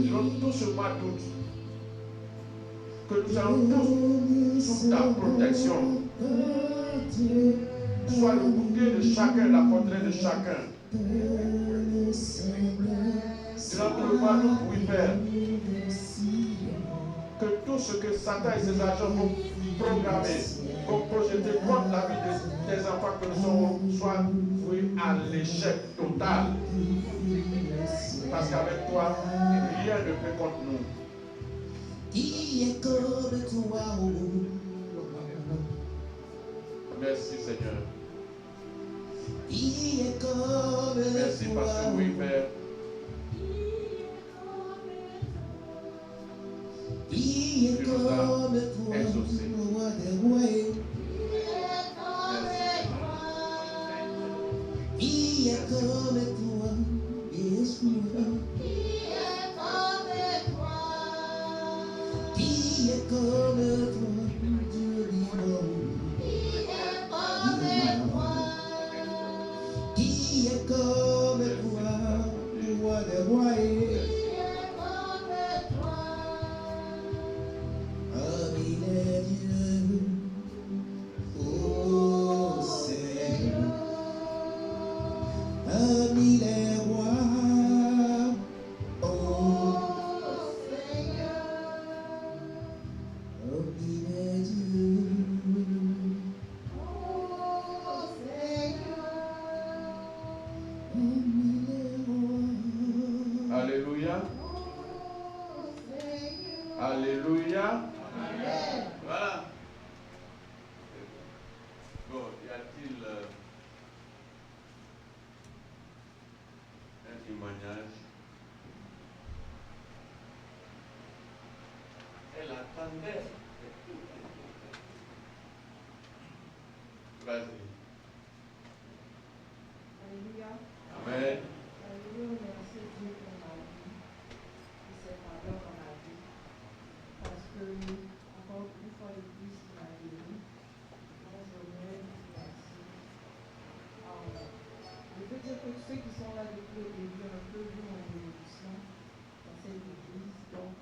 durant tout ce mois d'août, que nous allons tous sous ta protection. Sois le bouclier de chacun, la forteresse de chacun. Durant tout le mois d'août, oui, Père, que tout ce que Satan et ses agents vont programmer, vont projeter contre la vie des enfants que nous sommes, soit voués à l'échec total. Parce qu'avec toi, rien ne peut contre nous. Merci Seigneur. Merci parce que oui, Père. Tu nous as exaucés. Alléluia. Alléluia. Voilà. Bon, y a-t-il un témoignage? Elle attendait. Vas-y. Alléluia. Amen. Alléluia, merci Dieu pour ma vie, pour ses faveurs dans ma vie. Parce que, encore une fois de plus, il m'a guéri. Donc, je voudrais dire merci. Je peux dire que ceux qui sont là depuis le début ont un peu vu mon évolution dans cette église. Donc,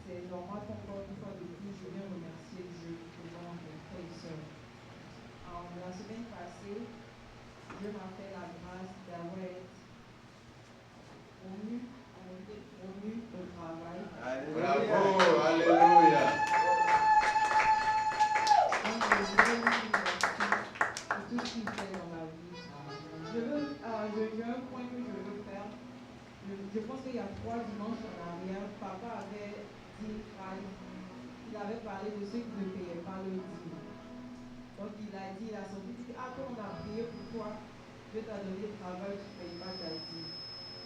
c'est normal qu'encore une fois de plus, je viens remercier Dieu devant mes frères et sœurs. La semaine passée, Dieu m'a fait la grâce d'avoir été promu au travail. Bravo, alléluia. Donc, je voudrais vous remercier pour tout ce qu'il fait dans ma vie. J'ai un point que je veux faire. Je pense qu'il y a 3 dimanches en arrière, papa avait dit, il avait parlé de ceux qui ne payaient pas le dîme. Donc il a dit, il a sorti, il dit, ah, quand on a prié pour toi, Dieu t'a donné le travail, tu ne payes pas ta dîme.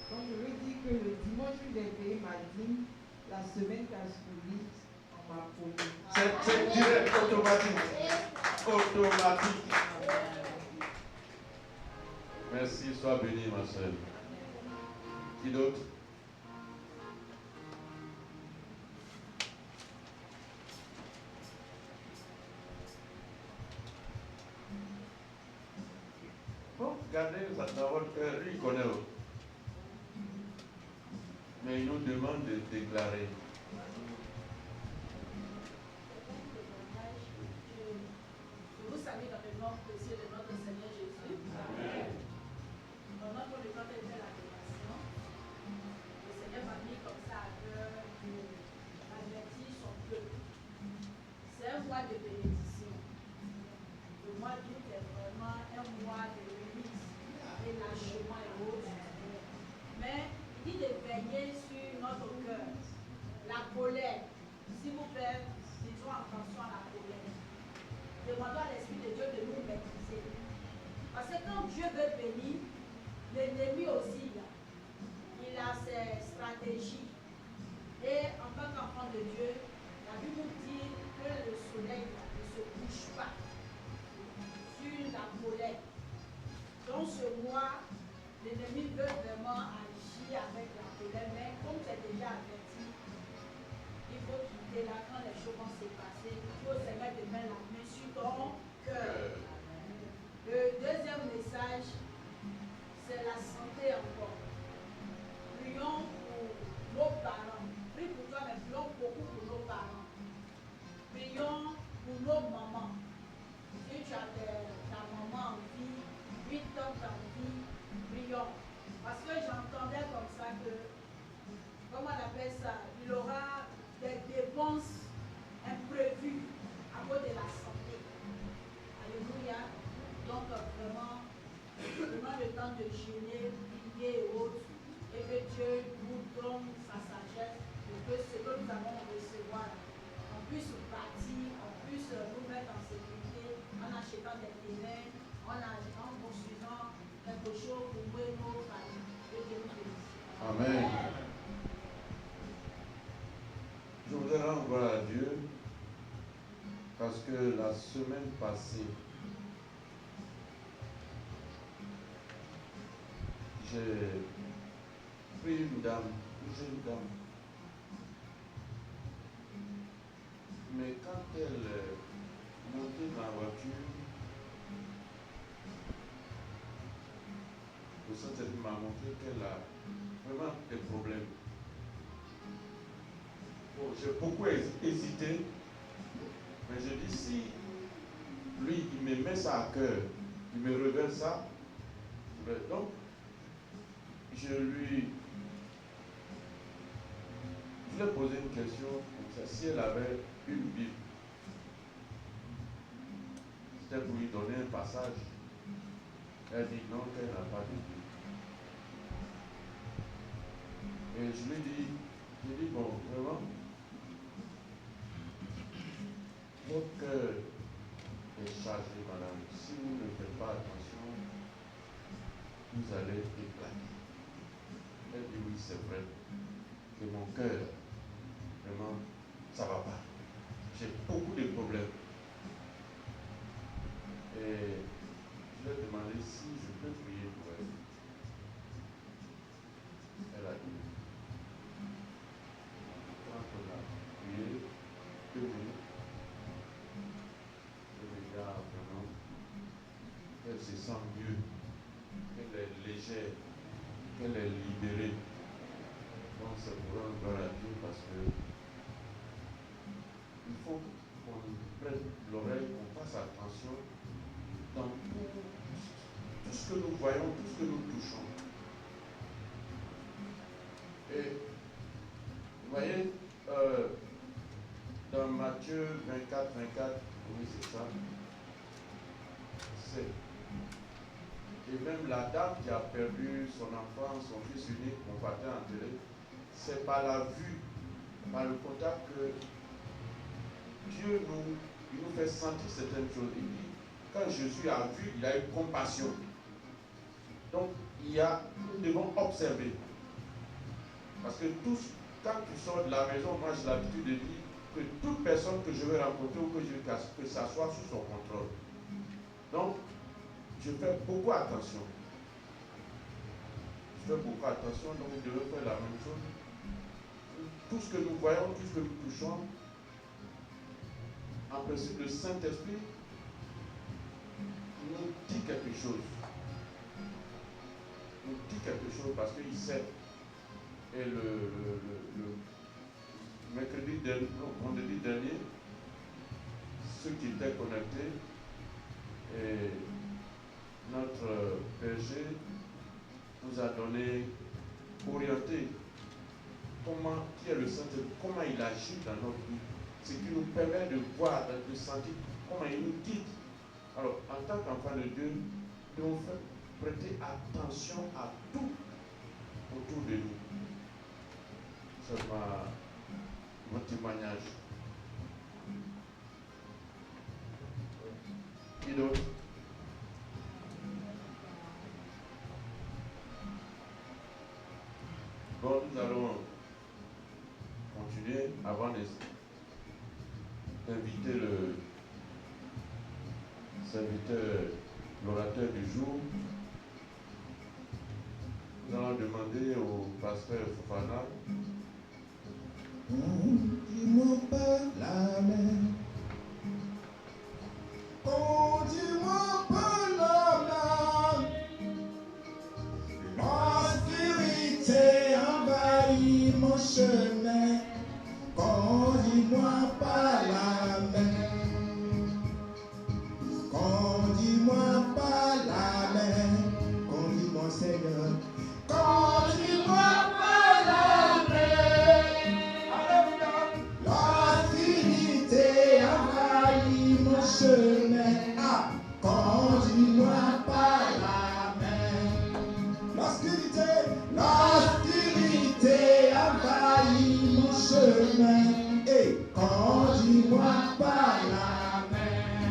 Donc je lui dis que le dimanche où j'ai payé ma dîme, la semaine qui a suivi, on m'a promis. C'est direct, automatique. Automatique. Merci, sois béni, ma soeur. Qui d'autre? Bon, gardez ça dans votre cœur, lui il connaît. Mais il nous demande de déclarer. Vous savez dans le nom précieux de notre Seigneur Jésus. Amen. Pendant que le temps de faire la déclaration, le Seigneur m'a mis comme ça à cœur d'avertir son peuple. C'est un mois de bénédiction. Le mois d'août est vraiment un mois de remise et lâchement et autres. Mais il dit de veiller sur notre cœur. La colère. S'il vous plaît, faisons attention à la colère. Demandons à l'Esprit de Dieu de nous maîtriser. Parce que quand Dieu veut bénir, l'ennemi aussi, il a ses stratégies. Et en tant qu'enfant de Dieu, la Bible nous dit que le soleil ne se couche pas sur la colère. Dans ce mois, l'ennemi veut vraiment agir avec la colère, mais comme c'est déjà averti, il faut quitter là quand les choses vont se passer. Il faut Seigneur de mettre la main sur ton cœur. en sécurité, en achetant des terrains, en construisant quelque chose pour louer nos familles. Que Dieu nous bénisse. Amen. Je voudrais rendre gloire à Dieu parce que la semaine passée, j'ai pris une jeune dame. Mais quand elle est montée dans la voiture, le Saint-Esprit m'a montré qu'elle a vraiment des problèmes. Bon, j'ai beaucoup hésité, mais je dis si lui, il me met ça à cœur, il me révèle ça, donc je lui ai posé une question comme ça, si elle avait une Bible, c'était pour lui donner un passage. Elle dit non, qu'elle n'a pas de Bible. Et je lui dis, bon, vraiment, votre cœur est chargé, madame. Si vous ne faites pas attention, vous allez éclater. Elle dit oui, c'est vrai que mon cœur, vraiment, ça ne va pas. J'ai beaucoup de problèmes. Et je lui ai demandé si je peux prier pour elle. Elle a dit, quand on a prié, 2 minutes, et déjà vraiment, elle se sent mieux, qu'elle est légère, qu'elle est libérée. Donc c'est pour rendre gloire à Dieu parce que il faut qu'on prenne l'oreille, qu'on fasse attention dans tout ce que nous voyons, tout ce que nous touchons. Et vous voyez, dans Matthieu 24, oui c'est ça, et même la dame qui a perdu son enfant, son fils unique, mon partait en télé, c'est par la vue, par le contact que Dieu nous fait sentir certaines choses. Il dit, quand Jésus a vu, il a eu compassion. Donc, nous devons observer. Parce que quand tu sors de la maison, moi j'ai l'habitude de dire que toute personne que je vais rencontrer ou que je veux que ça soit sous son contrôle. Donc, je fais beaucoup attention. Je fais beaucoup attention, donc nous devons faire la même chose. Tout ce que nous voyons, tout ce que nous touchons, en principe, le Saint-Esprit nous dit quelque chose. Nous dit quelque chose parce qu'il sait. Et le vendredi dernier, ceux qui étaient connectés, et notre berger nous a donné, orienté qui est le Saint-Esprit, comment il agit dans notre vie. Ce qui nous permet de voir, de sentir comment il nous guide. Alors, en tant qu'enfant de Dieu, nous devons prêter attention à tout autour de nous. C'est mon témoignage. Qui d'autre? Bon, nous allons continuer avant d'inviter le serviteur, l'orateur du jour. Nous allons demander au pasteur Fofana. Dis-moi pas la main. Oh, dis-moi pas la main. L'obscurité envahit mon chemin. Conduis-moi par la main. Conduis-moi par la main. Conduis-moi, Seigneur. Conduis-moi par la main. L'obscurité envahit mon chemin. Ah, conduis-moi par la main. L'obscurité envahit mon chemin. Et conduis-moi par la main.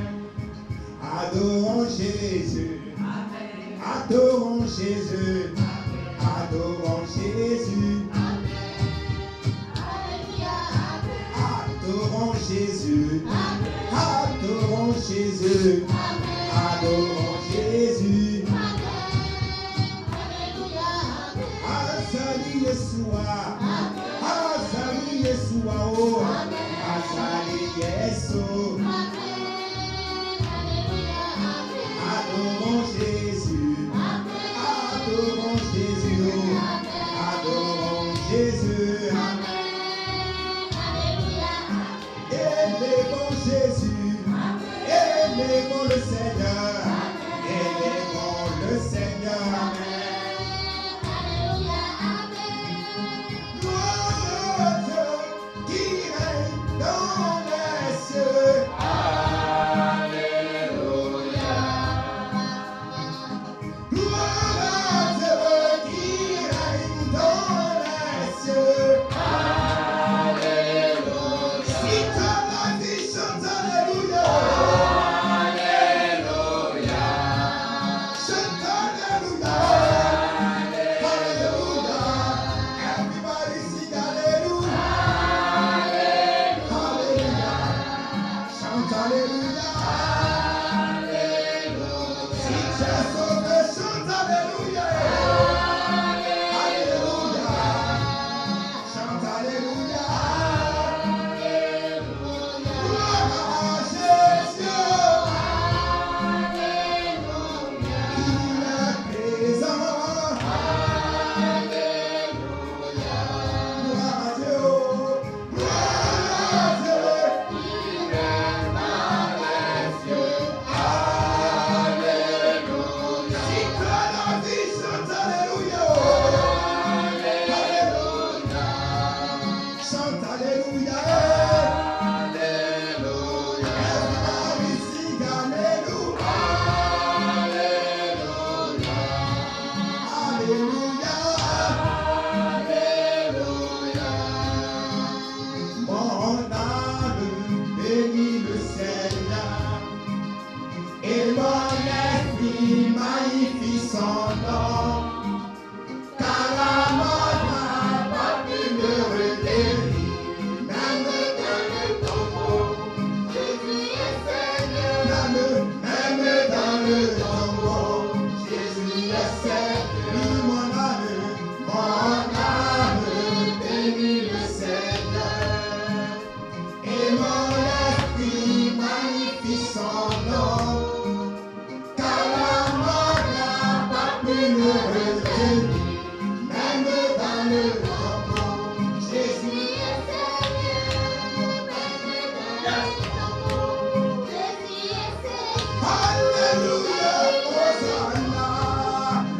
Adorons Jésus. Adorons Jésus. Adorons Jésus. Adorons Jésus. Adorons Jésus. Adorons Jésus. Azali Yeshua. Azali Yeshua. Oh. Azali Yeshua. Adorons Jésus. Adorons Jésus. Oh. Adorons Jésus. Élevons Jésus. Élevons le Seigneur. Élevons le Seigneur. Gloire à Dieu qui règne dans les cieux. Gloire à Dieu qui règne dans les cieux. Si t'as la vie, chante Alléluia. Chante Alléluia. Alléluia. Everybody sing Alléluia. Alléluia. Chante Alléluia. Si tu es sauvé, chante Alléluia. Alléluia. Chante Alléluia. Gloire à Jésus. Il est présent. Gloire à Dieu. Gloire à Dieu. Si tu as la vie, chante Alléluia. Alléluia. Chante Alléluia. Everybody sing Alléluia. Alléluia. Mon âme bénit le Seigneur et mon esprit magnifie son nom. Car la mort n'a pas pu me retenir, même dans le tombeau. Jésus est Seigneur. Même dans le tombeau, Jésus est Seigneur. Oui, mon âme bénit le Seigneur. Et mon esprit magnifie son nom. Car la mort n'a pas pu me retenir, même dans le tombeau. Jésus est Seigneur. Alléluia, Hosanna,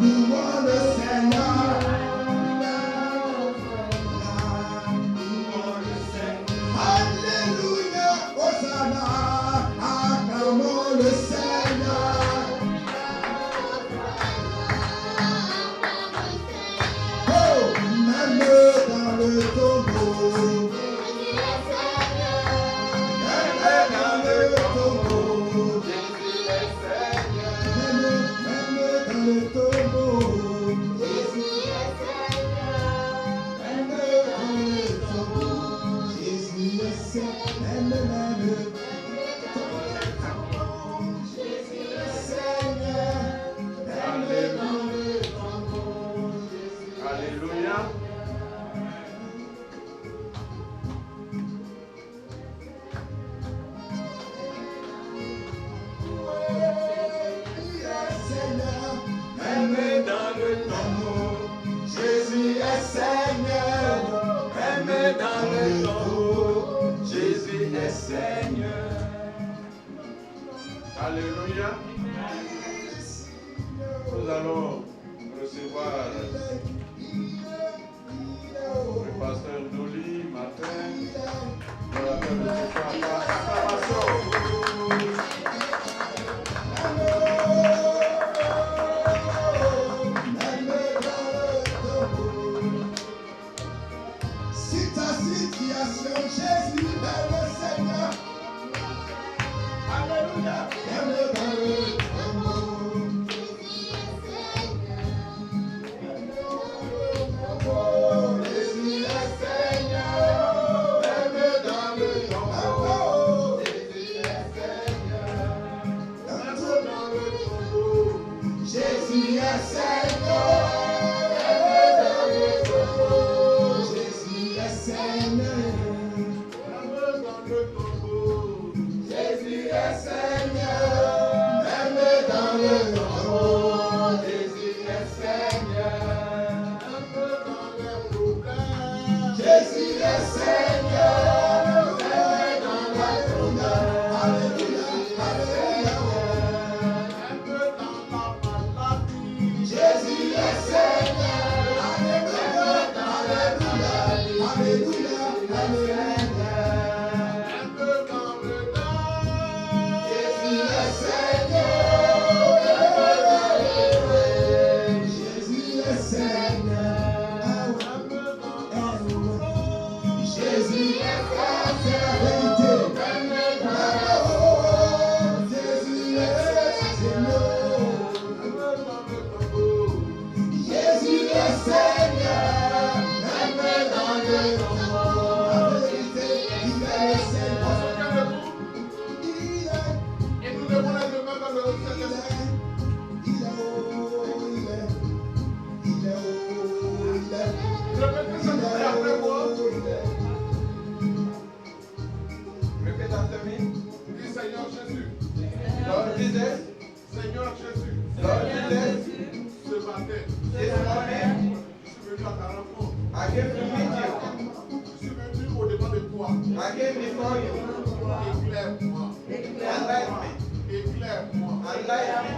louons le Seigneur. Louons le Seigneur. Alléluia, Hosanna, acclamons le Seigneur. Oh, même dans le tombeau. Même dans le tombeau. Même dans le tombeau. Jésus est Seigneur. Même dans le tombeau. Jésus est Seigneur. Même dans le tombeau. Jésus est Seigneur. Même dans le tombeau. Alléluia. Même dans le tombeau, Jésus est Seigneur. Même dans le tombeau, Jésus est Seigneur. Alléluia. Nous allons recevoir le pasteur Dolly matin. Pour la fête de ce soir. Acclamation. Si ta situation, Jésus est le Seigneur. Alléluia. Même dans le le tombeau, Jésus est Seigneur. Un peu dans les problèmes, Jésus est Seigneur. Même dans la douleur, Alléluia, Alléluia. Un peu dans la maladie, Jésus est Seigneur. Alléluia, Alléluia, Alléluia, Alléluia. Un peu dans le deuil, Jésus est Seigneur. Jésus est Seigneur. Un peu dans la souffrance, Jésus est Seigneur. C'est la vérité. Jésus est Seigneur. Un peu dans le tombeau, Jésus est Seigneur. Un peu dans le tombeau, la vérité, il est Seigneur. Il est. Et nous devons être le même dans le Saint-Esprit. Il est haut, il est. Il est haut, il est. Répétez ça après moi. Répète after me. Dis Seigneur Jésus. Lord Jesus, Seigneur Jésus. Lord Jesus, Ce matin, this morning je suis venu à ta rencontre. I came to meet you. Je suis venu au-devant de toi. I came before you. Éclaire-moi. Enlighten me. Éclaire-moi. Enlighten me.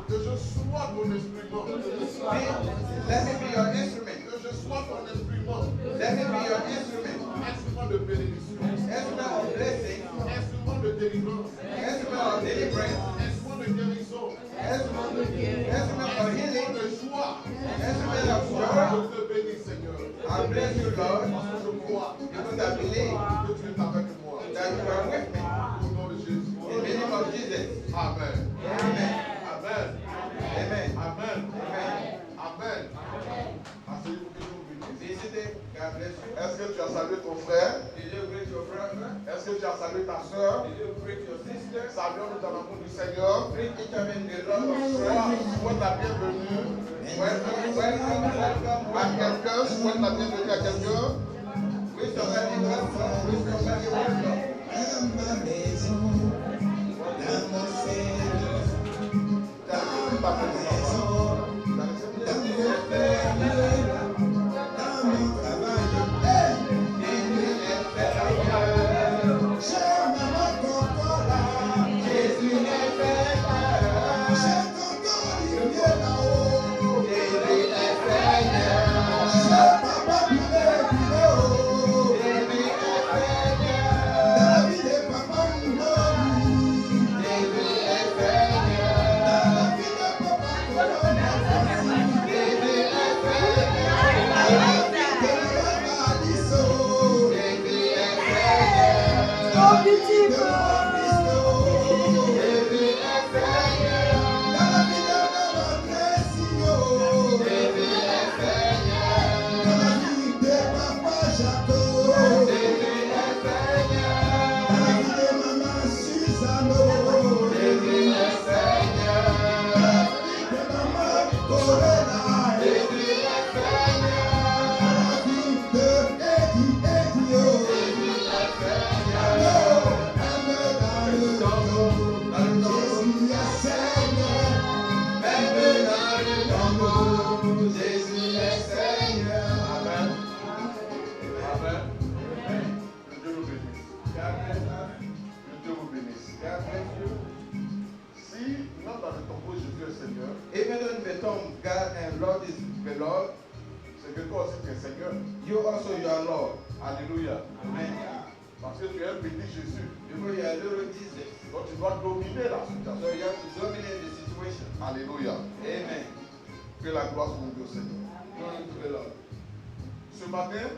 Que je sois ton instrument. Let me be your instrument. Que je sois ton instrument. Let me be your instrument. Instrument de bénédiction. Instrument of blessing. Instrument de délivrance. Instrument of deliverance. Instrument de guérison. Instrument of healing. Instrument de joie. Instrument of joy. Je te bénis, Seigneur. I bless you, Lord, Parce que je crois because I believe que tu es avec moi. that you are with me. Au nom de Jésus. In the name of Jesus. Amen. Amen. Amen. Amen. Amen. Amen. Amen. Asseyez-vous que je vous bénisse. Be seated. God bless you. Est-ce que tu as salué ton frère? Did you greet your brother? Est-ce que tu as salué ta soeur? Did you greet your sister? Saluons-nous dans l'amour du Seigneur. Greet each other in the Lord of prayer. Souhaite la bienvenue Welcome à quelqu'un. Souhaite la bienvenue à quelqu'un. Wish somebody welcome. Wish somebody welcome. Dans ma maison, dans mon Seigneur, dans ma maison, dans mon famille, dans mon travail. Jésus est Seigneur. J'ai maman Cocola. Jésus est Seigneur. J'ai tonton Olivier là-haut. Jésus est Seigneur. J'ai papa Bilé-Bilé-oh. Jésus est Seigneur. Dans la vie de papa Mouni. Jésus est Seigneur. Dans la vie de papa Colonna. Jésus est Seigneur. Dans la vie de maman Aliso. Jésus est Seigneur. Dans la vie de mon Christo. Jésus est Seigneur. Dans la vie de maman Crescio. Jésus est Seigneur. Dans la vie de papa Jaco. Jésus est Seigneur. Dans la vie de maman Susano. Jésus est Seigneur. Dans la vie de maman Corella. Jésus est Seigneur. Dans la vie de Eddie Edio. Jésus est Seigneur. Même dans le tombeau, Jésus est Seigneur. Même dans le tombeau, Jésus est Seigneur. Amen. Amen. Que Dieu vous bénisse. God bless us. Que Dieu vous bénisse. God bless you. Si même dans le tombeau, Jésus est Seigneur, Even though in the tomb, God and Lord is the Lord, c'est que toi aussi tu es Seigneur. you also you are Lord. Alléluia. Amen. Parce que tu es un petit Jésus. Because you are little Jesus. Donc tu dois dominer la So situation. you have to dominate the situation. Alléluia. Amen. Que la gloire soit au Seigneur. Glory to the Lord. Ce matin,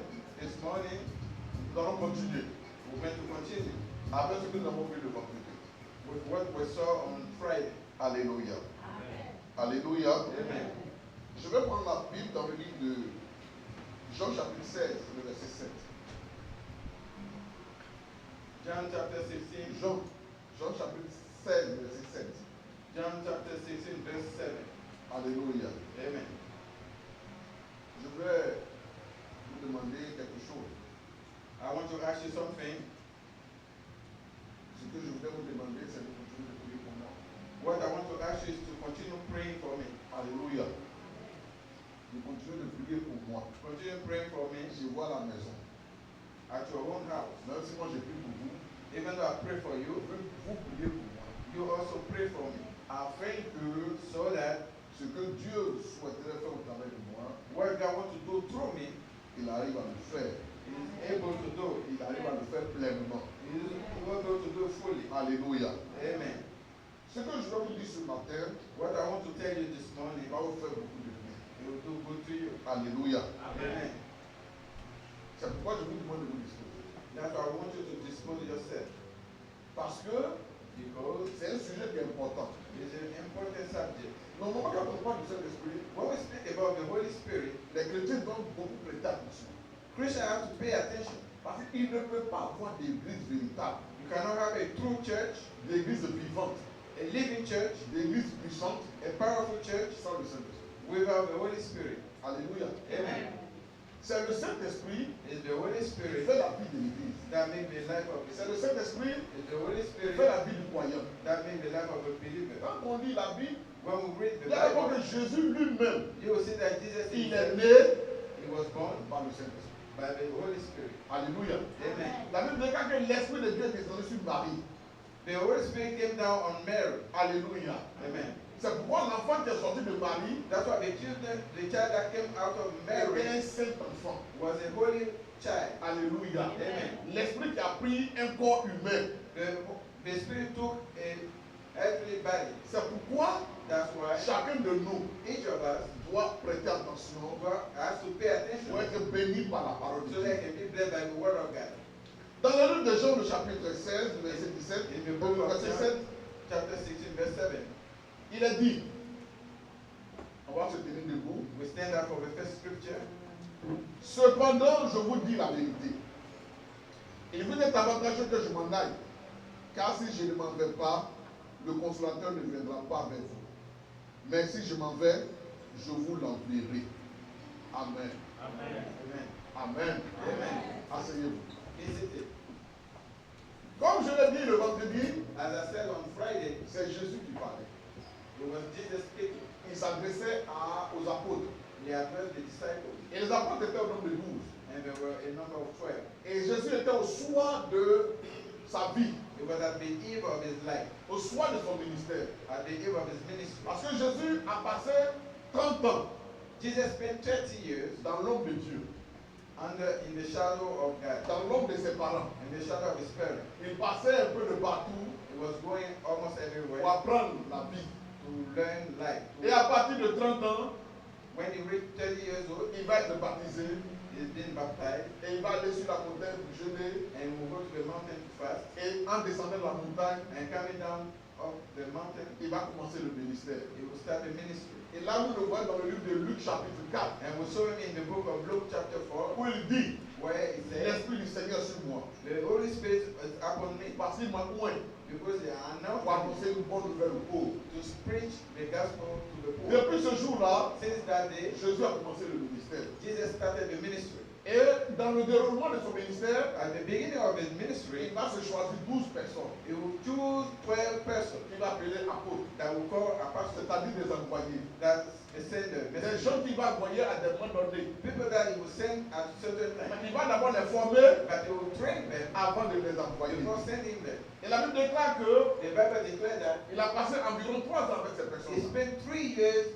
This morning, nous allons continuer we're going to continue avec ce que nous avons vu le vendredi. with what we saw on Friday. Alléluia. Alléluia. Amen. Je vais prendre ma Bible dans le livre de Jean chapitre 16, le verset 7. John chapter 16. Jean chapitre 16, le verset 7. John chapter 16, verse 7. Alléluia. Amen. Je vais vous demander quelque chose. I want to ask you something. Ce que je voudrais vous demander, c'est de continuer de prier pour moi. What I want to ask you you to continue praying for me. Alléluia. Vous continuez de prier pour moi. Continue praying for me Je vois la maison. at your own house. Même si moi je prie pour vous, Even though I pray for you, vous priez pour moi. you also pray for me. Afin que So that ce que Dieu souhaiterait faire au travers de moi, what God wants to do through me, il arrive à le faire. He is able to do it. Il arrive à le faire pleinement. He is able to do it fully. Alléluia. Amen. Ce que je vais vous dire ce matin, What I want to tell you this morning, il va vous faire beaucoup de bien. it will do good to you. Alléluia. Amen. C'est pourquoi je vous demande de vous disposer. That's why I want you to dispose yourself. Parce que Because c'est un sujet qui est important. it's an important subject. Normalement, quand on parle du Saint-Esprit, When we speak about the Holy Spirit, les chrétiens doivent beaucoup prêter attention. Christians have to pay attention. Parce qu'il ne peut pas avoir d'église véritable, You cannot have a true church, d'église vivante, a living church, d'église puissante a powerful church sans le Saint-Esprit. without the Holy Spirit. Alléluia. Amen. C'est le Saint-Esprit It's the Holy qui Spirit fait la vie de l'église. that makes the life of C'est the le Saint-Esprit It's the Holy qui Spirit fait la vie du croyant. that makes the life of a believer. Quand on lit la Bible, When we read il the y a d'abord Bible, que Jésus lui-même, you will see that Jesus il est himself, né he was born par le Saint-Esprit. by the Holy Spirit. Alléluia. Amen. La Bible dit quand que l'Esprit de Dieu est descendu sur Marie. The Holy Spirit came down on Mary. Alléluia. Amen. C'est pourquoi l'enfant qui est sorti de Marie That's why the child that came out of était Mary un saint enfant. was a holy child. Alléluia. Amen. L'Esprit qui a pris un corps humain. The Spirit took a earthly body. C'est pourquoi That's why chacun de nous each of us doit prêter attention has to pay attention pour être béni par la parole de so that Dieu. he can be blessed by the word of God. Dans le livre de Jean, le chapitre 16, verset 17, In the book of verset John, 7, chapter 16, verse 7, il est dit, on va se tenir debout. we stand up for the first scripture. Cependant, je vous dis la vérité. Il vous est avantageux que je m'en aille, car si je ne m'en vais pas, le consolateur ne viendra pas vers vous. Mais si je m'en vais, je vous l'enverrai. Amen. Amen. Amen. Amen. Asseyez-vous. Be seated. Comme je l'ai dit le vendredi, As I said on Friday, c'est Jésus qui parlait. it was Jesus speaking. Il s'adressait aux apôtres. He addressed the disciples, Et les apôtres étaient au nombre de 12. and there were a number of 12. Et Jésus était au soir de sa vie, It was at the eve of his life, au soir de son ministère. at the eve of his ministry. Parce que Jésus a passé 30 ans Jesus spent 30 years dans l'ombre de Dieu, in the shadow of God, dans l'ombre de ses parents. in the shadow of his parents. Il passait un peu de partout He was going almost pour everywhere apprendre la vie. to learn life. Et à partir de 30 ans, When he reached 30 years old, il va être baptisé he's been baptized, et il va aller sur la montagne pour jeûner. and will go to the mountain to fast. Et en descendant la montagne, And coming down of the mountain, il va commencer le ministère. he will start the ministry. Et là, nous le voyons dans le livre de Luc chapitre 4, And we saw him in the book of Luke chapter 4, où il dit, where he says, l'Esprit du Seigneur sur moi, the Holy Spirit is upon me parce qu'il m'a oint because they are now pour annoncer une bonne nouvelle aux pauvres. to preach the gospel to the poor. Depuis ce jour-là, Since that day, Jésus a commencé le ministère. Jesus started the ministry. Et dans le déroulement de son ministère, At the beginning of his ministry, il va se choisir 12 personnes he will choose 12 persons qu'il va appeler apôtres, that will call apostles, c'est-à-dire des envoyés. that the sender, Des messengers, gens qu'il va envoyer à des moments donnés. people that he will send at certain Mais times. il va d'abord les former But he will train them avant de les envoyer. before sending them. Et la Bible déclare que The Bible declares that il a passé environ 3 ans avec ces he personnes. spent 3 years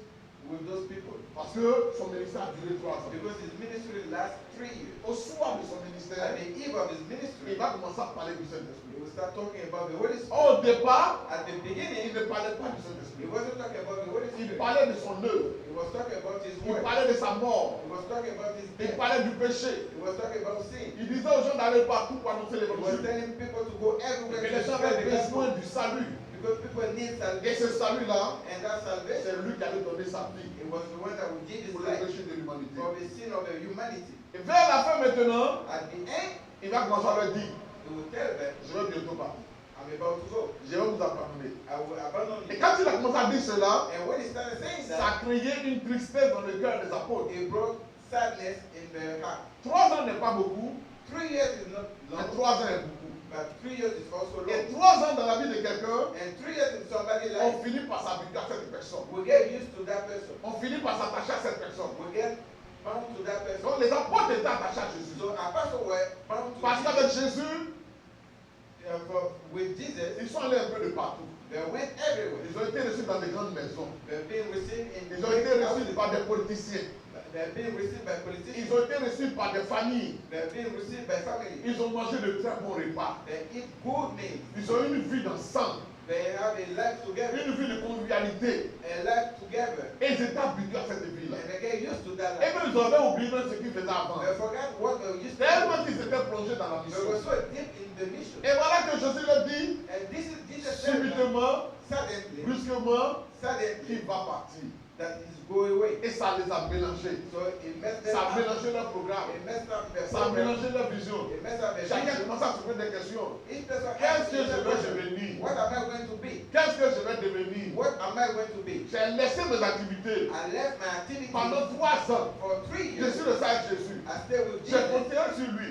with those people Parce que son ministère a duré 3 ans. because his ministry lasts 3 years. Au soir de son At ministère, the eve of his il ministry, va commencer à parler du he Saint-Esprit. will start talking about the Holy Spirit. Au départ, At the il beginning, ne parlait pas du he Saint-Esprit. wasn't talking about the Holy Il Spirit. parlait de son œuvre. He was talking about his Il work. parlait de sa mort. He was talking about his Il death. parlait du péché. He was talking about sin. Il disait aux gens d'aller partout pour annoncer He was l'évangile. telling people to go Et everywhere que to les gens spread avaient the besoin gospel du salut. because people need Et salvation. ce salut-là, And that salvation, c'est lui qui allait donner sa vie it was the one that would give his pour le life péché de l'humanité. for the sin of the humanity. Et vers la fin maintenant, At the end, il va commencer à leur dire, he will tell them, je vais bientôt partir. I'm about to go. Je vais vous abandonner. I will abandon Et you. quand il a commencé à dire cela, And when he started saying ça that, a créé une tristesse dans le cœur des apôtres. it brought sadness in their heart. 3 ans n'est pas beaucoup, 3 years is not mais long, 3 ans est beaucoup. but 3 years is also Et long. 3 ans dans la vie de quelqu'un, And 3 years in somebody family On life, finit par s'habituer à cette personne. we get used to that person. On finit par s'attacher à cette personne. We get bound to that person. Donc les apôtres étaient attachés à Jésus. So apostles were bound to Parce qu'avec Jésus, with Jesus. ils sont allés un peu de partout. They went everywhere. Ils ont été reçus dans des grandes maisons. They've been received in Ils ont été reçus par des politiciens. They've been received by Ils politicians. ont été reçus par des familles. They've been received by family. Ils ont mangé de très bons repas. They eat good meals. Ils ont eu une vie d'ensemble, They have a life together. une vie de convivialité. A life together. Et ils étaient habitués à cette vie-là. And they get used to that Et life. même ils avaient oublié même ce qu'ils faisaient avant. They forgot what they used to do. Tellement qu'ils étaient plongés dans la They mission. were so deep in the mission. Et voilà que Jésus leur dit, And this is Jesus said that subitement, suddenly, brusquement, suddenly, qu'il va partir. that is go away. Et ça les a mélangés. So it messed them Ça a up. mélangé leur programme. It messed up their Ça a program. mélangé leur vision. It messed up their Chacun vision. commence à se poser des questions. Each person Qu'est-ce asks que je vais themselves, devenir? what am I going to be? Qu'est-ce que je vais devenir? What am I going to be? J'ai laissé mes activités. I left my activity Pendant 3 ans, for 3 je years. suis resté avec Jésus. I stayed with J'ai Jesus. continué sur lui.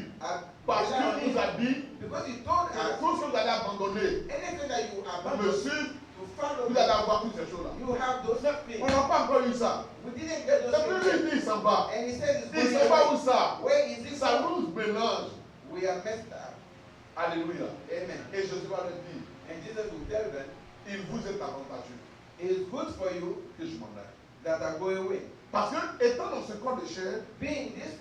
Parce Relied on qu'il nous him. a dit Because he told que us tout ce que vous allez abandonner anything that you pour me abandon suivre, to follow vous me, allez avoir toutes ces choses-là. you have those things. On n'a pas encore eu ça. We didn't get C'est those plus things. lui dit, il s'en va. And he says Il it's s'en going va où away. ça? Where is it Ça from? nous mélange. We are messed up. Alléluia. Amen. Et Jésus va leur dire, And Jesus will tell them, il vous est avantageux it is good for you que je m'en aille. that I go away. Parce que, étant dans ce corps de chair, Being this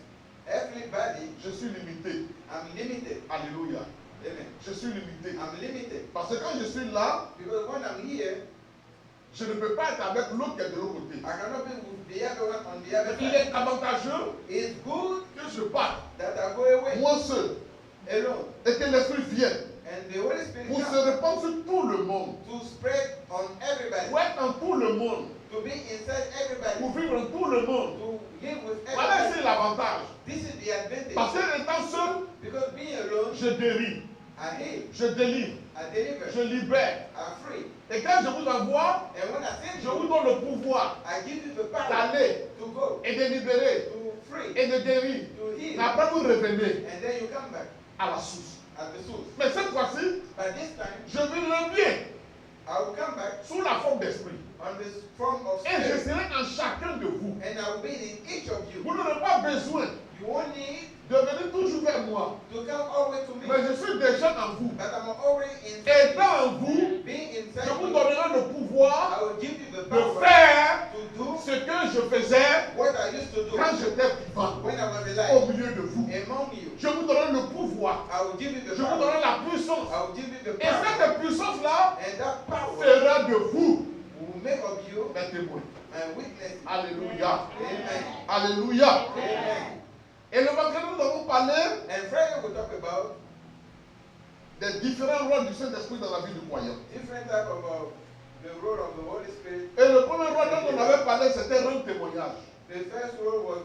earthly body, je suis limité. I'm limited. Alléluia. Amen. Je suis limité. I'm limited. Parce que quand je suis là, Because when I'm here, je ne peux pas être avec l'autre qui est de l'autre côté. I cannot be with the other one on the other Il side. est avantageux It's good que je parte, that I go away moi seul, alone. et que l'Esprit vienne And the Holy Spirit pour se comes répandre sur tout le monde. to spread on everybody. Pour être en tout le monde. To be inside everybody. Pour vivre en tout le monde. To live with Voilà everybody. ici l'avantage. This is the advantage. Parce que étant seul, Because being alone, je dérive, I heal, je délivre, I deliver, je libère. I'm free. Et quand je vous envoie, And when I send je vous you, donne le pouvoir I give you the power d'aller to go, et de libérer to free, et de guérir. to heal. Et après vous revenez And then you come back à la source. at the source. Mais cette fois-ci, But this time, je reviens I will come back sous la forme d'esprit. on this form of Et je spirit. serai en chacun de vous. And I will be in each of you. Vous n'aurez pas besoin You won't need de venir toujours vers moi. to come always to me. Mais je suis déjà en vous. But I'm already inside Étant en vous, you. Being inside je vous you, donnerai le pouvoir I will give you the de power faire to do ce que je faisais what I used to do quand j'étais vivant when I was au alive milieu de vous. among you. Je vous donnerai le pouvoir. I will give you the Je vous power. donnerai la puissance. I will give you the Et power. cette puissance-là And that power fera de vous will make of you mes témoins. my witness. Alléluia. Amen. Alléluia. Amen. Et le vendredi, nous avons parlé And Friday we'll talk about des différents rôles du Saint-Esprit dans la vie du croyant. different type of the role of the Holy Spirit. Et le premier rôle dont on avait parlé, c'était rendre témoignage. The first role was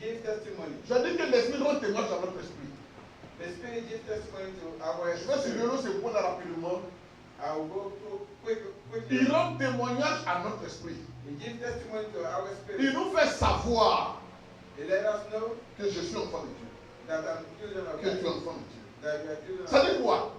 give testimony. Je dis que l'Esprit rend témoignage à notre esprit. The Spirit gives testimony to our Je vais spirit. surveiller ce point-là rapidement. I will go through quickly. Il rend témoignage à notre esprit. He gives testimony to our Il spirit. nous fait savoir He let us know que je suis enfant de Dieu. that I'm children of Que tu es God. enfant de Dieu. That you are children Ça of dit God. quoi?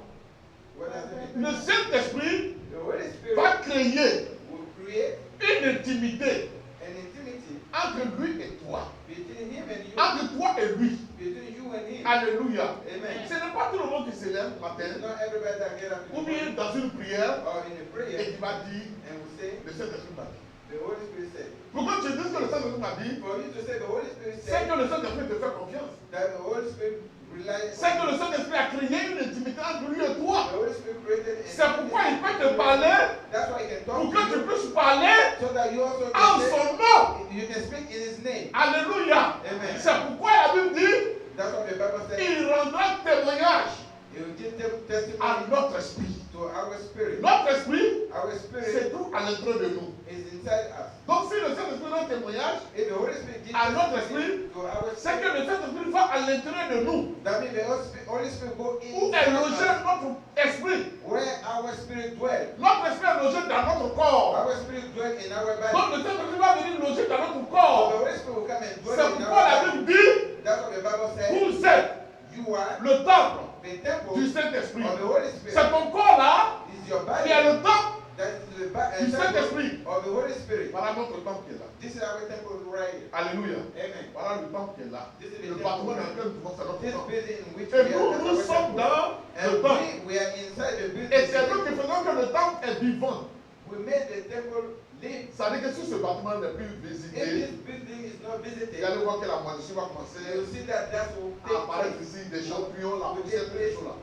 What does it mean? Le Saint-Esprit The Holy Spirit va créer will create une intimité an intimacy entre lui et toi. between him and you. Entre toi et lui. Between you and him. Alléluia. Amen. Ce n'est pas tout le monde qui se lève le It's matin not everybody that get up in ou the bien morning dans une prière or in a et prayer qui va dire and will say, le Saint-Esprit m'a dit. the Holy Spirit said. Pourquoi tu dis que le Saint-Esprit m'a dit? For you to say the Holy Spirit C'est said que le Saint-Esprit te fait confiance. that the Holy Spirit relies C'est que on le you. Saint-Esprit a créé une intimité entre lui et toi. The Holy Spirit created an C'est pourquoi il peut te parler That's why he can talk pour to que tu you puisses parler so that you also en can say, son nom. you can speak in his name. Alléluia. Amen. C'est pourquoi la Bible dit That's what the Bible says. il rendra témoignage He will give them à testimony notre esprit. to our spirit. Notre esprit, Our c'est spirit tout à l'intérieur de nous. is inside us. Donc si le Saint-Esprit rend témoignage, If the Holy Spirit gives à notre testimony esprit, to our c'est que spirit, le Saint-Esprit va à l'intérieur de nous. that means the Holy Spirit go Où est inside logé us, notre esprit? where our spirit dwells. Notre esprit est logé dans notre corps. Our spirit dwells in our body. Donc le Saint-Esprit va venir loger dans notre So the corps. Holy Spirit will come and C'est dwell in pourquoi la our body. Bible dit, That's what the Bible says. vous êtes You are le temple the temple du Saint-Esprit. of the Holy Spirit. C'est ton corps là Is your qui body est le temple that is Voilà notre temple qui est là. This is our temple right here. Alléluia. Amen. Voilà le temple qui est là. This is Le the bâtiment dans temple. lequel nous vivons, c'est notre This temple. building in which Et we nous, are, nous that's our sommes temple. dans le And temple. we are inside the building. Et c'est nous qui faisons que le temple est vivant. We made the temple live. Ça veut dire que si ce bâtiment n'est plus If visité, this building is not visited, vous allez voir que la moisissure va you commencer see that will à take apparaître place. ici, des champignons, la Will poussière, take toutes ces place. choses-là.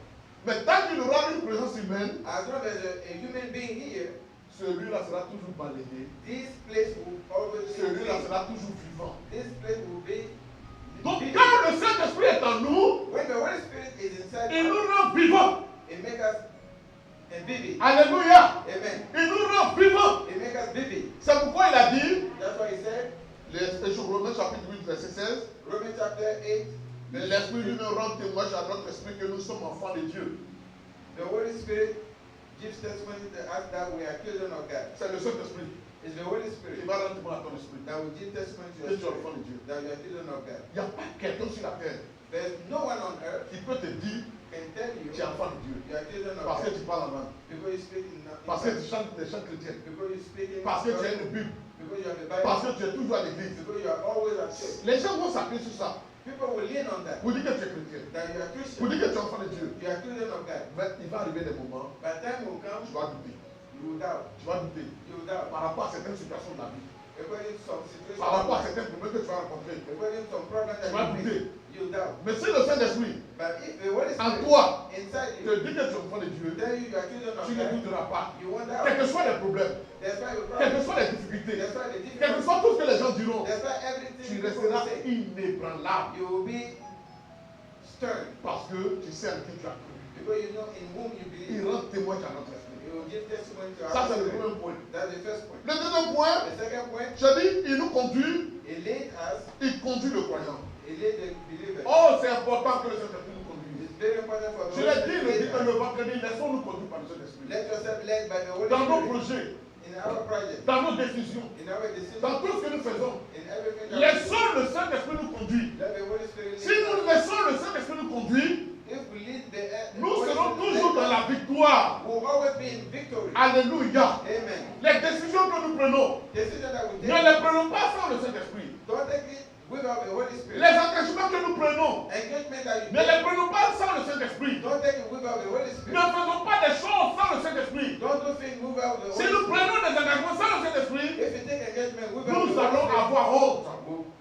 Mais tant qu'il y aura une présence humaine, As long as a human being here, celui-là sera toujours balayé. this place will always be Celui-là clean. sera toujours vivant. This place will be. Donc living. quand le Saint-Esprit est en nous, When the Holy Spirit is inside il us, nous rend vivants. it makes us vivid. Alléluia. Amen. Il nous rend vivants. It makes us vivid. C'est pourquoi il a dit, That's why he said, Romains chapitre 8, verset 16, Romans chapter 8, l'Esprit lui-même rend témoignage à notre esprit que nous sommes enfants de Dieu. the Holy Spirit gives testimony to us that we are children of God. C'est le Saint-Esprit It's the Holy qui Spirit va rendre témoignage à ton esprit that will give testimony to que your tu es spirit enfant de Dieu. that you are children of God. Il n'y a pas quelqu'un sur la terre There's no one on earth qui peut te dire can tell you que tu es enfant de Dieu. you are children of Parce que God tu parles en langue. because you speak in Parce que tu chantes des chants chrétiens. because you speak in Parce que tu as une Bible. because you have the Parce Bible que tu es toujours à l'église. because you are always at church. Les gens vont s'appuyer sur ça People will lean on that pour dire que tu es chrétien. that you are Pour Christian, dire que tu es enfant de Dieu. you are children of God. Mais il va arriver des moments But time will où come, tu vas douter. you will doubt. Tu vas douter You will doubt. par rapport à certaines situations de la vie. According to some situations, Par rapport à certains problèmes que tu vas rencontrer. according to some problems Tu that vas you douter. face, you will doubt. Mais si le Saint-Esprit But if the Holy en Spirit toi inside te you dit que tu es enfant de Dieu, tell you you are children of tu ne God, douteras pas. you won't Quels doubt. que soient les problèmes, That's why you quelles que problem. soient les difficultés, That's why the quel que difficulty. soit tout ce que les gens diront, That's why everything tu people resteras say, inébranlable you will be stern parce que tu sais en qui tu as cru. because you know in whom you Il believe. rend témoignage à notre esprit. You will give testimony to Ça, our c'est le spirit. premier point. That's the first point. Le deuxième point, The second point, je dis, il nous conduit, it leads us, il conduit le croyant. it leads the believer. Oh, c'est important que le Saint-Esprit nous conduise. It's very important for the Je Holy l'ai dit Spirit. le vendredi, laissons-nous conduire par le Saint-Esprit. Let yourself led by the Holy Dans nos Spirit projets, in our project, dans nos décisions, in our decision, dans tout ce que nous faisons, in everything that we do. laissons le Saint-Esprit nous conduire. Let the Holy Spirit Si lead nous us. laissons le Saint-Esprit nous conduire, If we lead the nous Holy serons Spirit toujours lead dans us, la victoire. we'll always be in victory. Alléluia. Amen. Les décisions que nous prenons, Decision that we ne take, les prenons pas sans le Saint-Esprit. don't take it without the Holy Spirit. Les engagements que nous prenons, Engagement that you ne les take, prenons pas sans le Saint-Esprit. don't take it without the Holy Ne Spirit. faisons pas des choses sans le Saint-Esprit. Don't do things without the Si Holy nous Spirit. prenons des engagements sans le Saint-Esprit, If you take engagement without nous the allons Holy Spirit, avoir honte.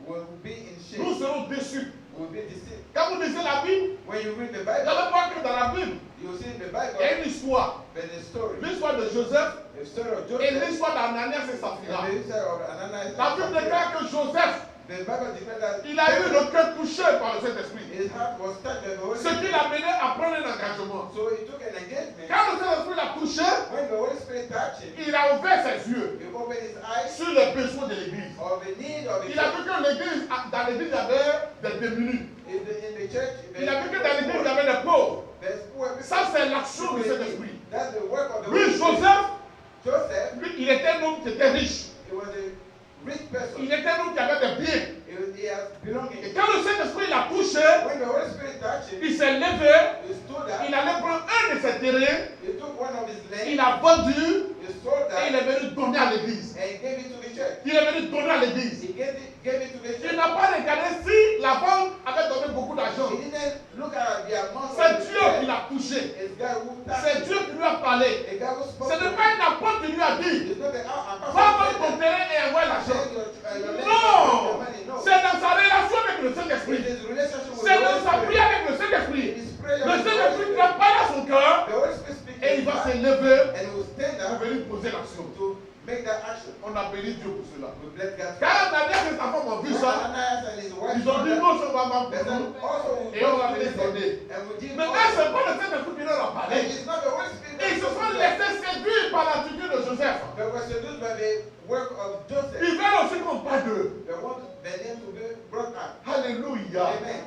we'll be in Nous shame. serons déçus. We'll be deceived. Quand vous lisez la Bible, When you read the vous Bible, allez voir que dans la Bible, you'll see in the il y a Bible une histoire. there's a story. L'histoire de Joseph The story of et Joseph l'histoire d'Ananias et and Saphira. the story of Ananias. La Bible déclare que Joseph, The Bible declares that il a eu le cœur touché par le Saint-Esprit. his heart was touched by the Holy Ce qui Spirit. l'a mené à prendre un engagement. So he took an engagement. Quand le Saint-Esprit l'a touché, When the Holy Spirit touched him, il a ouvert ses yeux he opened his eyes sur les besoins de l'Église. of the need of the Il a vu church. que l'église, dans l'église, il y avait des démunis. In the church, Il a vu que dans l'église, il y avait des pauvres. there's poor people. Ça, c'est l'action du Saint-Esprit. That's the work of the Lui, Holy Spirit. Joseph, Joseph, lui, il était un homme qui était riche. he was a rich person. Il était un homme qui avait des biens. He has Et belongings. quand le Saint-Esprit l'a touché, When the Holy Spirit touched him, il s'est levé, he stood up, il allait prendre un de ses terrains, he took one of his il lands, a vendu he sold et il that, est venu donner à l'église. and he gave it to the church. Il est venu donner à l'église. He gave it to the Il church. n'a pas regardé si la vente avait donné beaucoup d'argent. He didn't look at the amount of C'est the Dieu qui church. l'a touché. It's God who touched C'est him. Dieu qui lui a parlé. A God who spoke Ce to n'est him. pas une apôtre qui lui a dit, It's not the va vendre ton terrain et envoie l'argent. Non! No. C'est dans sa relation avec le It Saint-Esprit. is relationship with C'est the dans Holy sa Spirit. prière avec le Saint-Esprit. It is prayer Le with the Holy Saint-Esprit Spirit. va parler à son cœur The Holy Spirit speaks et il va se and lever he will stand pour up venir poser l'action. to make that action. On a béni Dieu pour cela. We bless God. Quand Ananias et sa femme ont vu When ça, Ananias and his wife ils ont dit non, ça va vendre they pour said, nous. also we Et on va will venir listen, donner. and we give Mais also. c'est pas le Saint-Esprit qui leur a And parlé. it's not the Holy Spirit Ils se that sont spoke to them. laissés séduire par l'attitude de Joseph. They were seduced by the work of Joseph. Ils veulent aussi qu'on parle d'eux. They want their name to be brought up. Alléluia. Amen.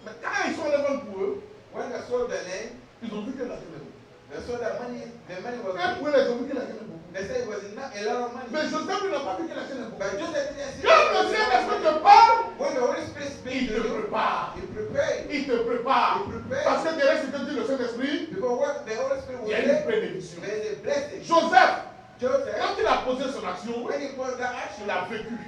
Mais quand ils sont allés vendre pour eux, When they sold the land, ils ont vu que l'argent est bon. they saw that money, the money was Et pour eux, ils ont vu que l'argent est bon. they said it was not a lot of money. Mais Joseph n'a pas vu que l'argent est bon. But Joseph didn't see Quand le Saint-Esprit te parle, when the Holy Spirit il speaks te to you, prépare. he prepared. Il te prépare. He prepared. Parce que derrière ce que dit le Saint-Esprit, Because what the Holy Spirit il will y a une say, bénédiction. there is a blessing. Joseph, Joseph, quand il a posé son action, When he posed that il action, a vécu.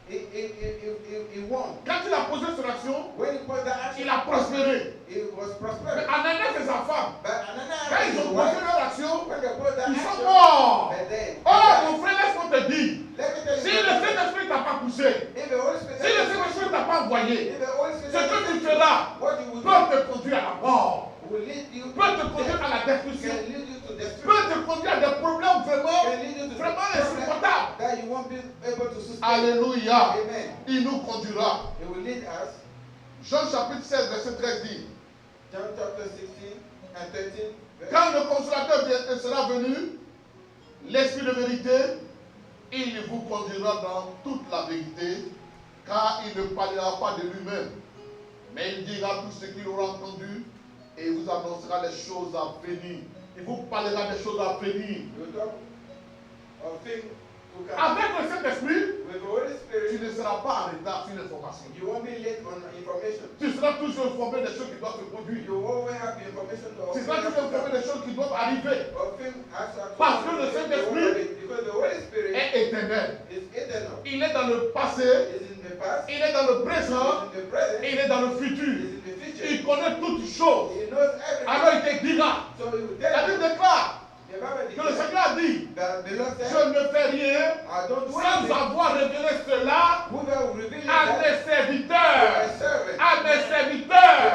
he won. Quand il a posé son action, When he posed that action, il a prospéré. he was Mais prosperous. Ananias et sa femme, But Ananias quand ils and his ont wife, posé leur action, when they posed that ils sont action, morts. but then, Oh, mon frère, laisse-moi te dire, let me tell si you le something. Saint-Esprit t'a pas poussé, If the Holy Spirit, si le Saint-Esprit t'a pas envoyé, if the Holy Spirit, ce que tu feras what you will peut do te conduire à la mort, will lead you peut te to conduire death, à la destruction, can lead you to peut destruction, te conduire à des problèmes vraiment, can lead you to vraiment problem insupportables. that you won't be able to sustain. Alléluia. Amen. Il nous conduira. It will lead us. Jean chapitre 16, verset 13 dit, John chapter 16 and 13. quand le consolateur sera venu, l'Esprit de vérité, il vous conduira dans toute la vérité, car il ne parlera pas de lui-même, mais il dira tout ce qu'il aura entendu et il vous annoncera les choses à venir. Il vous parlera des choses à venir. You talk of things to come. Avec le Saint-Esprit, With the Holy tu Spirit, ne seras pas en retard sur l'information. you won't be late on information. Tu seras toujours informé des choses qui doivent se produire. You always have the information Tu seras toujours informé des choses qui doivent arriver. of things as to Parce que le Saint-Esprit because the Holy Spirit est éternel. is eternal. Il est dans le passé, Is in the past, il est dans le is présent, in the present, et il est dans le is futur. in the future. Il connaît toutes choses. He knows everything. Alors il te dira. So he will La tell you. Bible déclare The Bible que le declares Seigneur a dit, that the Lord je said, ne fais rien I don't do sans anything avoir révélé cela who will reveal à that mes to serviteurs. my servant. À mes serviteurs.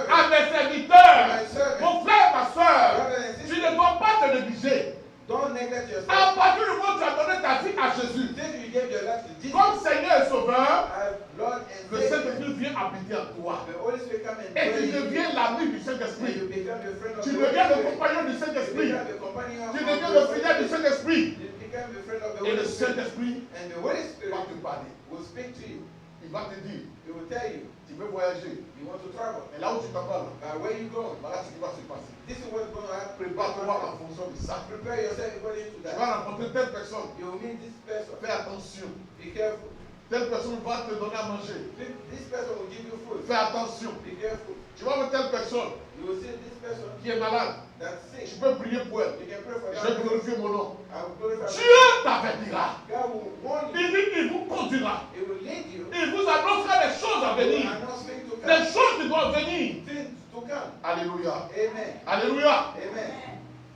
À mes serviteurs. Mon frère, ma soeur, Brother and tu sister, ne dois pas te négliger. don't neglect yourself. À partir du moment où tu as donné ta vie à Jésus, Since you gave your life to Jesus, comme Seigneur et Sauveur, as Lord and le Savior, Saint-Esprit vient habiter en toi. the Holy Spirit come and Et dwell tu in you, deviens l'ami du and Saint-Esprit. you become the friend of Tu the Holy deviens le Spirit. compagnon du You Saint-Esprit. become the companion of Tu the deviens Holy le fidèle du Spirit. Saint-Esprit. You become the friend of the Et le Holy Spirit. Saint-Esprit And the Holy Spirit va te parler. will speak to you. Il va te dire, He will tell you, tu veux voyager. you want to travel. Et là où tu t'en vas, Where you going? voilà ce qui va se passer. This is what's going to happen. Prépare-toi en fonction de ça. Prepare yourself according to Tu that. vas rencontrer telle personne. You will meet this person. Fais attention. Be careful. Telle personne va te donner à manger. This person will give you food. Fais attention. Be careful. Tu vas voir telle personne You will see this person qui est malade. that's sick. Tu peux prier pour elle. You can pray for Je that vais person. glorifier mon nom. I will glorify Dieu t'avertira. God will warn you. Il dit qu'il vous conduira. It will lead you. Il vous annoncera des choses à It will venir. announce things to Des come. choses qui doivent venir. Things to come. Alléluia. Amen. Alléluia. Amen.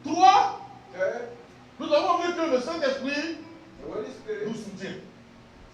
3. Third, Nous avons vu que le Saint-Esprit the Holy Spirit nous soutient.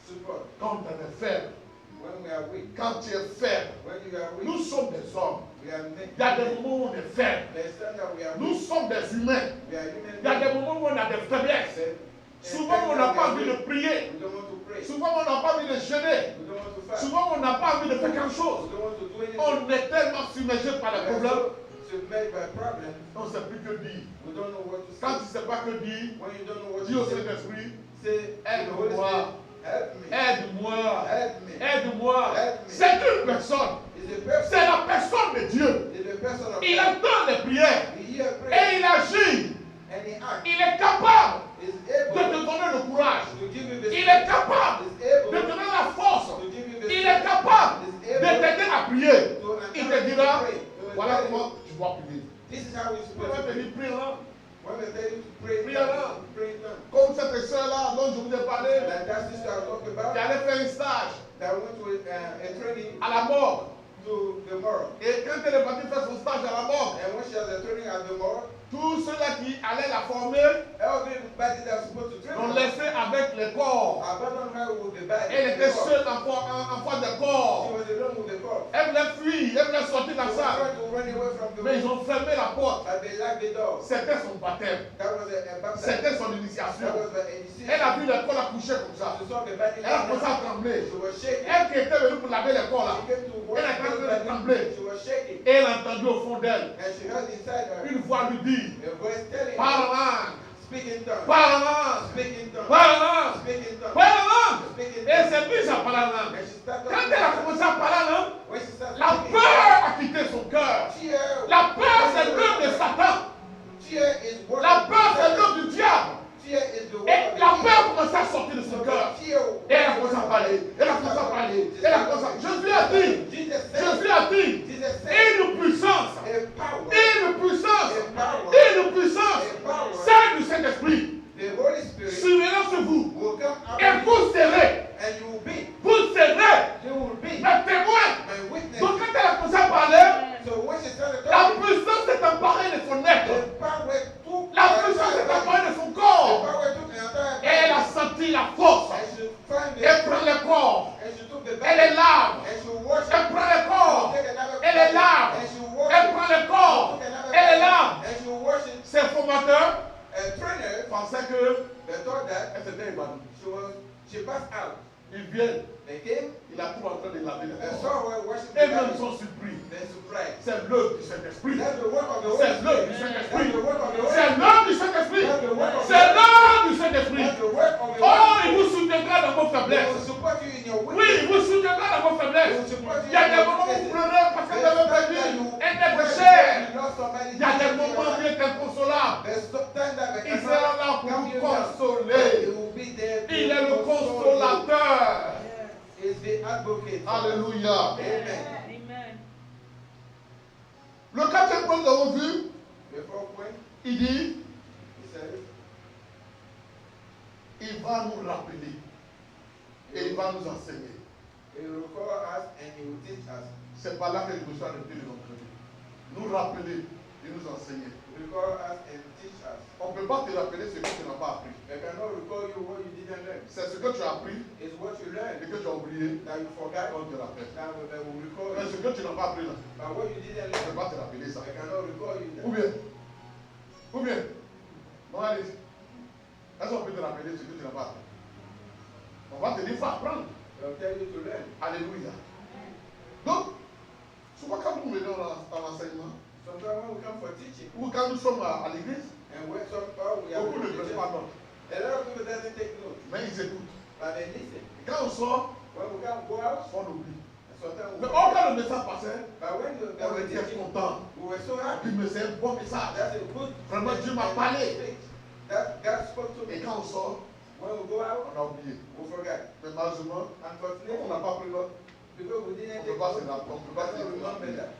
support Quand tu es faible. when we are weak. Quand tu es faible. When you are weak, Nous sommes des hommes. we are men. Il y a des moments où on est faible. There's time that we are Nous weak. sommes des humains. We are human Il y a des beings. moments où on a des faiblesses. There's Souvent, times on n'a that we pas are envie de weak. prier. We don't want to pray. Souvent, on n'a pas envie de jeûner. We don't want to fast. Souvent, on n'a pas envie de faire quelque We chose. don't want to do anything. On est tellement submergé par les We are problèmes. so submerged by problems. On ne sait plus que dire. We don't know what to say. Quand tu ne sais pas que dire, When you don't know what dis au to say, Saint-Esprit, say to the Holy aide-moi. Spirit, help me. Aide-moi. Help me. Aide-moi. Help me. C'est une personne. Is a person. C'est la personne de Dieu. Is a person of Il God. entend les prières. He hears Et prayer il agit. and he acts. Il est capable Is de able te donner le courage. to give you the Il strength. est capable Is de able te donner la force. to give you the Il strength. est capable Is de able t'aider à prier. to Il te encourage you dira, to pray. He will voilà tell you, comment tu dois prier. this is how we're Il supposed va to te pray. dire, prie là. When they tell you to pray, Prie là. pray in tongues. Comme cette sœur-là dont je vous ai parlé, Like that sister I talked qui about, allait faire un stage that went to a training à la morgue. to the morgue. Et quand elle est partie faire son stage à la morgue, And when she has a training at the morgue, tous ceux-là qui allaient la former everybody that's supposed to train l'ont her laissé avec les corps. abandoned her with the body. Elle était the corpse. seule en foi de She corps. was alone with the corpse. Elle voulait fuir, elle voulait sortir de She la was salle. trying to run away from the Mais ils room, ont fermé la porte. but they locked the door. C'était son baptême. That was a baptism. C'était son That initiation. was a decision. Elle a vu les corps la coucher comme ça. She saw the body. Elle a commencé à trembler. She was shaking. Elle qui était venue pour laver les corps là. She came to work. Elle a commencé à trembler. She was shaking. Et elle a entendu au fond d'elle And she heard inside her une voix lui dire, a voice telling her, parle en langue, speak in tongues. parle en langue, Speak in tongues. parle en langue, Speak in tongues. parle en langue. Speak in Et tongues. c'est lui qui a parlé en langue. And she started Quand elle a commencé à parler en langue, when she started la speaking, peur a quitté son cœur. fear, La peur, c'est l'œuvre de Satan. fear is work La of peur, c'est Satan. l'œuvre du diable. Fear is the work Et of the la devil. peur a commencé à sortir de son So cœur. the fear, Et elle a commencé à parler. Elle a commencé à parler. Elle a commencé à... Jésus a dit, Jesus said, Jésus a dit, Jesus said, une puissance, a power, une puissance, a power, une puissance, a power, celle du Saint-Esprit, the Holy Spirit surveillant sur vous. They thought that Elle s'était évanouie. she passed out. Ils viennent, They came, il a tout en train de laver les they corps. saw her washing the Et même ils body. sont surpris. They're surprised. C'est l'œuvre du Saint-Esprit. That's the work of the Holy C'est l'œuvre du Spirit. Saint-Esprit. That's the work of the Holy C'est Spirit. l'œuvre du Saint-Esprit. That's the work of the C'est Holy l'œuvre du Saint-Esprit. That's the work of the Oh, Holy il vous soutiendra dans vos Spirit. They faiblesses. will support you in your Oui, weakness. il vous soutiendra dans vos They faiblesses. will support you Il y a in des your moments où vous weakness. pleurez parce que vous avez perdu un être cher. Il y a des moments où il est inconsolable. Il sera là pour vous consoler. Il est le consolateur. Is the advocate. Alléluia. Amen. Amen. Le quatrième point que nous avons vu, The fourth point, il dit, he says, il va nous rappeler et il va nous enseigner. he will call us and he will teach us. C'est par là que nous sommes de notre vie. Nous rappeler et nous enseigner. He will call us and teach us. On ne peut pas te rappeler ce que tu n'as pas appris. They cannot recall you what you didn't learn. C'est ce que tu as appris It's what you et learned que tu as oublié. that you forgot. On te rappelle. Now they will recall Mais you. ce que tu n'as pas appris là, But what you didn't on ne peut learn, pas te rappeler ça. they cannot recall you Ou that. bien, non, allez. Est-ce qu'on peut te rappeler ce que tu n'as pas appris? On va te dire, il faut apprendre. They'll tell you to learn. Alléluia. Donc, souvent quand nous venons à l'enseignement, Sometimes when we come for teaching, ou quand nous sommes à l'église, and when sometimes we are beaucoup ne prennent pas teaching, note. a lot of people doesn't take note, Mais ils écoutent. but they listen. Et quand on sort, When we come go out, on oublie. sometimes we Mais quand le message passait, but when they on were était teaching, content. we were so Et happy. puis, mais c'est un bon message. That's a good Vraiment, Dieu m'a parlé. That God spoke to Et me. quand on sort, When we go out, on a oublié. we forget. Mais malheureusement, Unfortunately, on n'a pas pris note. because we On didn't ne take peut pas se note, rappeler. On ne we peut pas se cannot remember rappeler. that.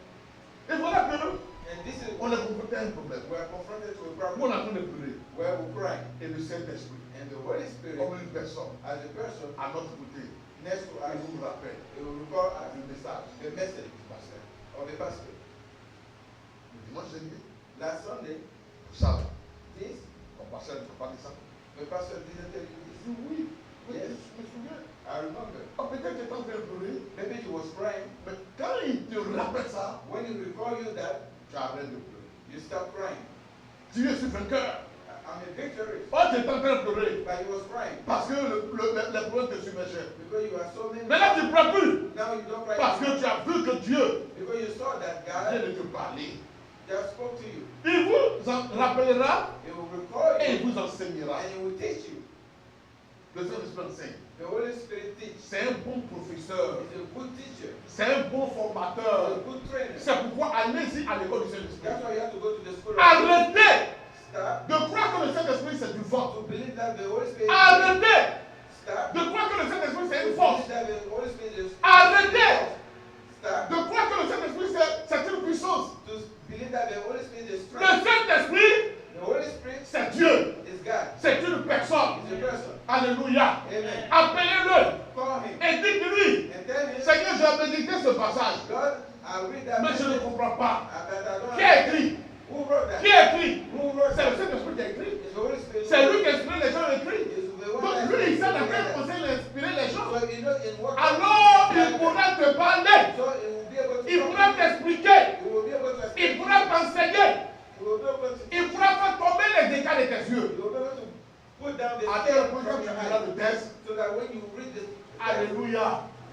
Et voilà que And this is on est confronté à un problème. we are confronted to a Où on problem est en train de pleurer. where we cry, Et le Saint-Esprit, and the Holy Spirit, comme une personne, as a person à notre côté, next to us, il nous rappelle it will recall us le message the message du pasteur. of the pastor. Le dimanche dernier, Last Sunday, ça, this ton pasteur ne peut pas dire ça. the pastor didn't tell you this. Oui, oui, Yes. je me souviens. I remember. Ah, peut-être que tu es en train de pleurer, Maybe he was crying. mais quand il te rappelle ça, When he recall you that, tu arrêtes de pleurer. you stop crying. Tu es sur vainqueur. I'm a victorious. Oh, tu es en train de pleurer But he was crying parce que les problèmes te submergeaient. because you are so many. Mais là, tu ne pleures plus Now you don't cry parce que tu as vu que Dieu because you saw that vient God de te parler. just spoke to you. Il vous en rappellera He will recall et you il vous enseignera. and he will teach you. Le Saint-Esprit enseigne. The Holy Spirit teaches. C'est un bon professeur. He's a good teacher. C'est un bon He's formateur. a good trainer. C'est pourquoi allez-y à l'école du Saint-Esprit. That's why you have to go to the school of Arrêtez Stop de croire que le Saint-Esprit c'est une force. to believe that the Holy Spirit Arrêtez Stop de croire que le Saint-Esprit c'est to une force. believe that the Holy Spirit is Arrêtez Stop de croire que le Saint-Esprit c'est une puissance. to believe that the Holy Spirit is Le strength. Saint-Esprit The Holy Spirit c'est Dieu. is God. C'est une personne. He's a person. Alléluia. Amen. Appelez-le Call him et dites-lui, and tell him, Seigneur, j'ai médité ce passage, God, I read that mais je ne message, comprends pas. but I don't Qui a understand. écrit? Who wrote that? Qui a écrit? Who wrote C'est le that? Saint-Esprit qui a écrit. It's the Holy Spirit. C'est lui qui inspire les gens à écrire. It's the one Donc that lui, il sait dans inspired quel that. conseil il a inspiré les gens. So you know in what Alors, il pourra te parler. So it will be able to Il talk pourra to you. t'expliquer. It will be able to Il explain pourra to you. t'enseigner. It will be able to Il pourra faire tomber les écarts de tes yeux. You will be able to put down the À scale tel point, quand from tu your liras eyes le texte, so that when you read the text, Alléluia.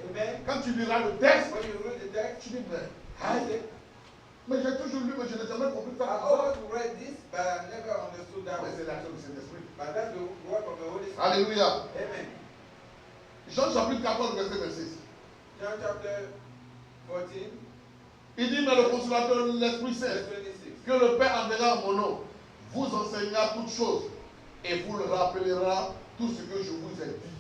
amen, Quand tu liras le texte, when you read the text, tu dis, mais, you say, mais j'ai toujours lu, mais je n'ai jamais compris I ça. always read this, but I never understood that Mais one. c'est l'action du Saint-Esprit. But that's the work of the Holy Spirit. Alléluia. Amen. Jean chapitre 14, verset 26. John chapter 14, Il dit, mais le consolateur, l'Esprit Saint, verse 26. que le Père enverra en mon nom, vous enseignera toutes choses et vous le rappellera tout ce que je vous ai dit.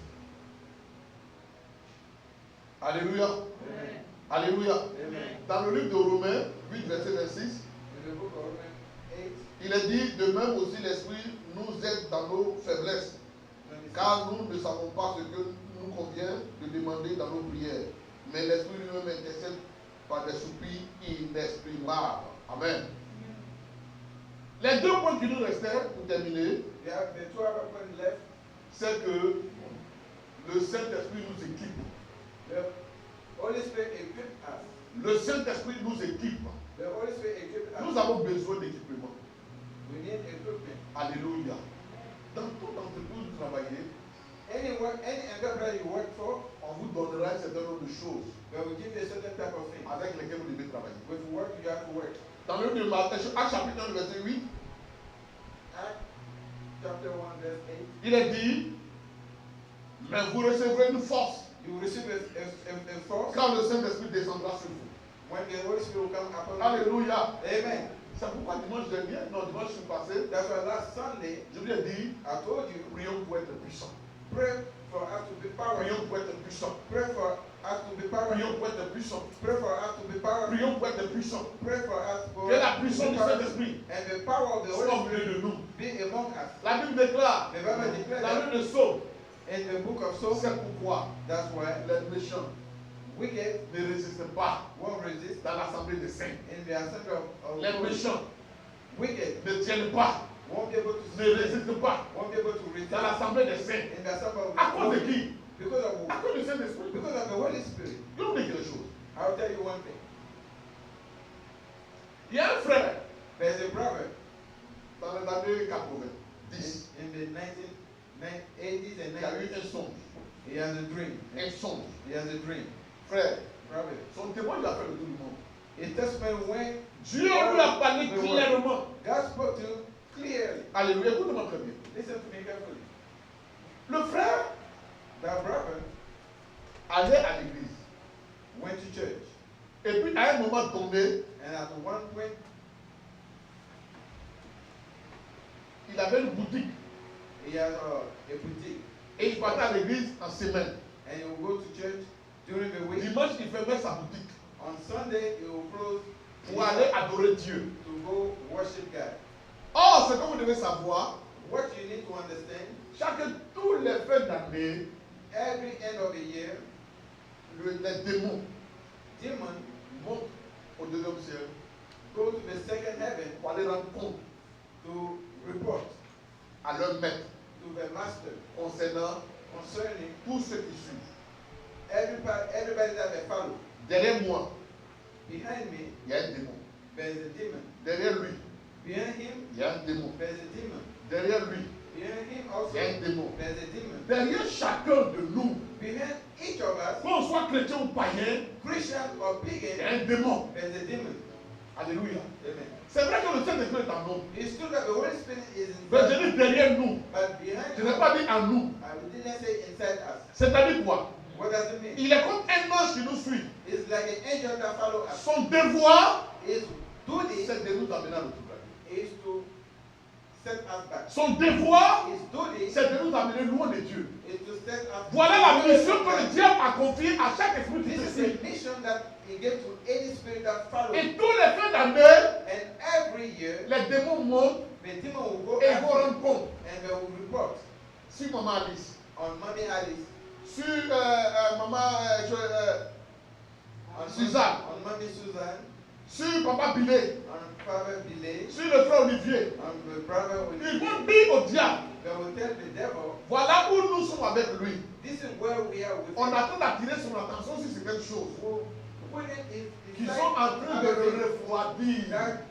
Alléluia. Amen. Alléluia. Amen. Dans le livre de Romains 8, verset 26, In the book of Romans 8, il est dit, de même aussi l'Esprit nous aide dans nos faiblesses, 26. car nous ne savons pas ce que nous convient de demander dans nos prières. Mais l'Esprit lui-même intercède par des soupirs inexprimables. Amen. Les deux points qui nous restaient pour terminer, We have the two other points left. c'est que le Saint-Esprit nous équipe. The Holy Spirit equipped us. Le Saint-Esprit nous équipe. The Holy Spirit equipped us. Nous avons besoin d'équipement. We need equipment. Alléluia. Dans toute entreprise, any enterprise you work for, on vous donnera un certain nombre de choses they will give you a certain type of thing. avec lesquelles vous devez travailler. With work, you have to work. Dans le livre de Matthieu, Actes chapitre 1, verset 8, Acts chapter 1, verse 8. il est dit, mais vous recevrez une force You will receive a force quand le Saint-Esprit descendra sur vous. when the Holy Spirit will come upon you. Alléluia. Amen. C'est pourquoi dimanche dernier, non, dimanche passé, That's why last Sunday je vous ai dit, I told you, prions pour être puissants. pray for us to be powerful. Prions pour être puissants. Pray for us to be powerful. Prions pour être puissants. Pray for us to be powerful. Prions pour être puissants. Pray for us for Que la puissance du Saint-Esprit and the power of the soit Holy au milieu Spirit de nous. be among us. La Bible déclare, The Bible declares dans that le livre de Psaume, in the book of Psalms. c'est pourquoi That's why les méchants wicked ne résistent pas won't resist dans l'assemblée des saints. in the assembly of Les God. méchants Wicked ne tiennent pas, won't be able to ne stand, résistent pas won't be able to resist dans l'assemblée des saints. in the assembly of À cause de God. qui? Because of À who? cause du Saint-Esprit. Because of the Holy Spirit. Je vais vous dire quelque chose. I'll tell you one thing. Il y a un frère There's a brother dans les années 90 in the 1980s and qui a eu 90s. un songe. He has a dream. Un songe. He has a dream. Frère, Brother. son témoin lui a fait le tour du monde. His testimony when Dieu lui a parlé the word. clairement. God spoke to him clearly. Alléluia, écoute-moi très bien. Listen to me carefully. Le frère That brother allait à l'église. went to church, Et puis à un moment donné, and at one point il avait une boutique. he has a boutique, Et il partait à l'église en semaine. and he will go to church during the week. Dimanche, il fermait sa boutique On Sunday, he will close pour aller adorer Dieu. to go worship God. Or, ce que vous devez savoir, What you need to understand, tous les fins d'année, every end of the year, les démons demons montent au deuxième ciel go to the second heaven pour aller rendre compte to report à leur maître to the master concernant concerning tous ceux qui suivent. everybody that they follow. Derrière moi, Behind me, il y a un démon. there is a demon. Derrière lui, Behind him, il y a un démon. there is a demon. Derrière lui, Behind him also, il y a un démon. there is a demon. Derrière chacun de nous, Behind each of us, qu'on soit chrétien ou païen, Christian or il y pagan, a un démon. there is a demon. Alléluia. Amen. C'est vrai que le Saint-Esprit est en nous. It's true that the Holy Spirit is Mais inside, je dis derrière nous. but behind Je us, n'ai pas dit en nous. I didn't say inside us. C'est-à-dire quoi? What does it mean? Il est comme un ange qui nous suit. It's like an angel that follows us. Son devoir, His duty c'est de nous amener à retrouver. is to set us back. Son devoir, His duty c'est de nous amener loin de Dieu. is to set us. Voilà la mission que le diable a confiée à chaque esprit qui This te is suit. a mission that he gave to any spirit that follows. Et tous les fins d'année, And every year, les démons montent the demon will go et ils vont after rendre compte. and they will report Sur Maman Alice, on Mommy Alice, sur Maman on Suzanne, on Mommy Susan, sur Papa Billet, on Father Billy, sur le frère Olivier. on the brother Ils Olivier. vont dire au diable, They will tell the devil, voilà où nous sommes avec lui. this is where we are with On him. attend d'attirer son attention sur certaines choses When it is qui it's sont en train de le like refroidir. that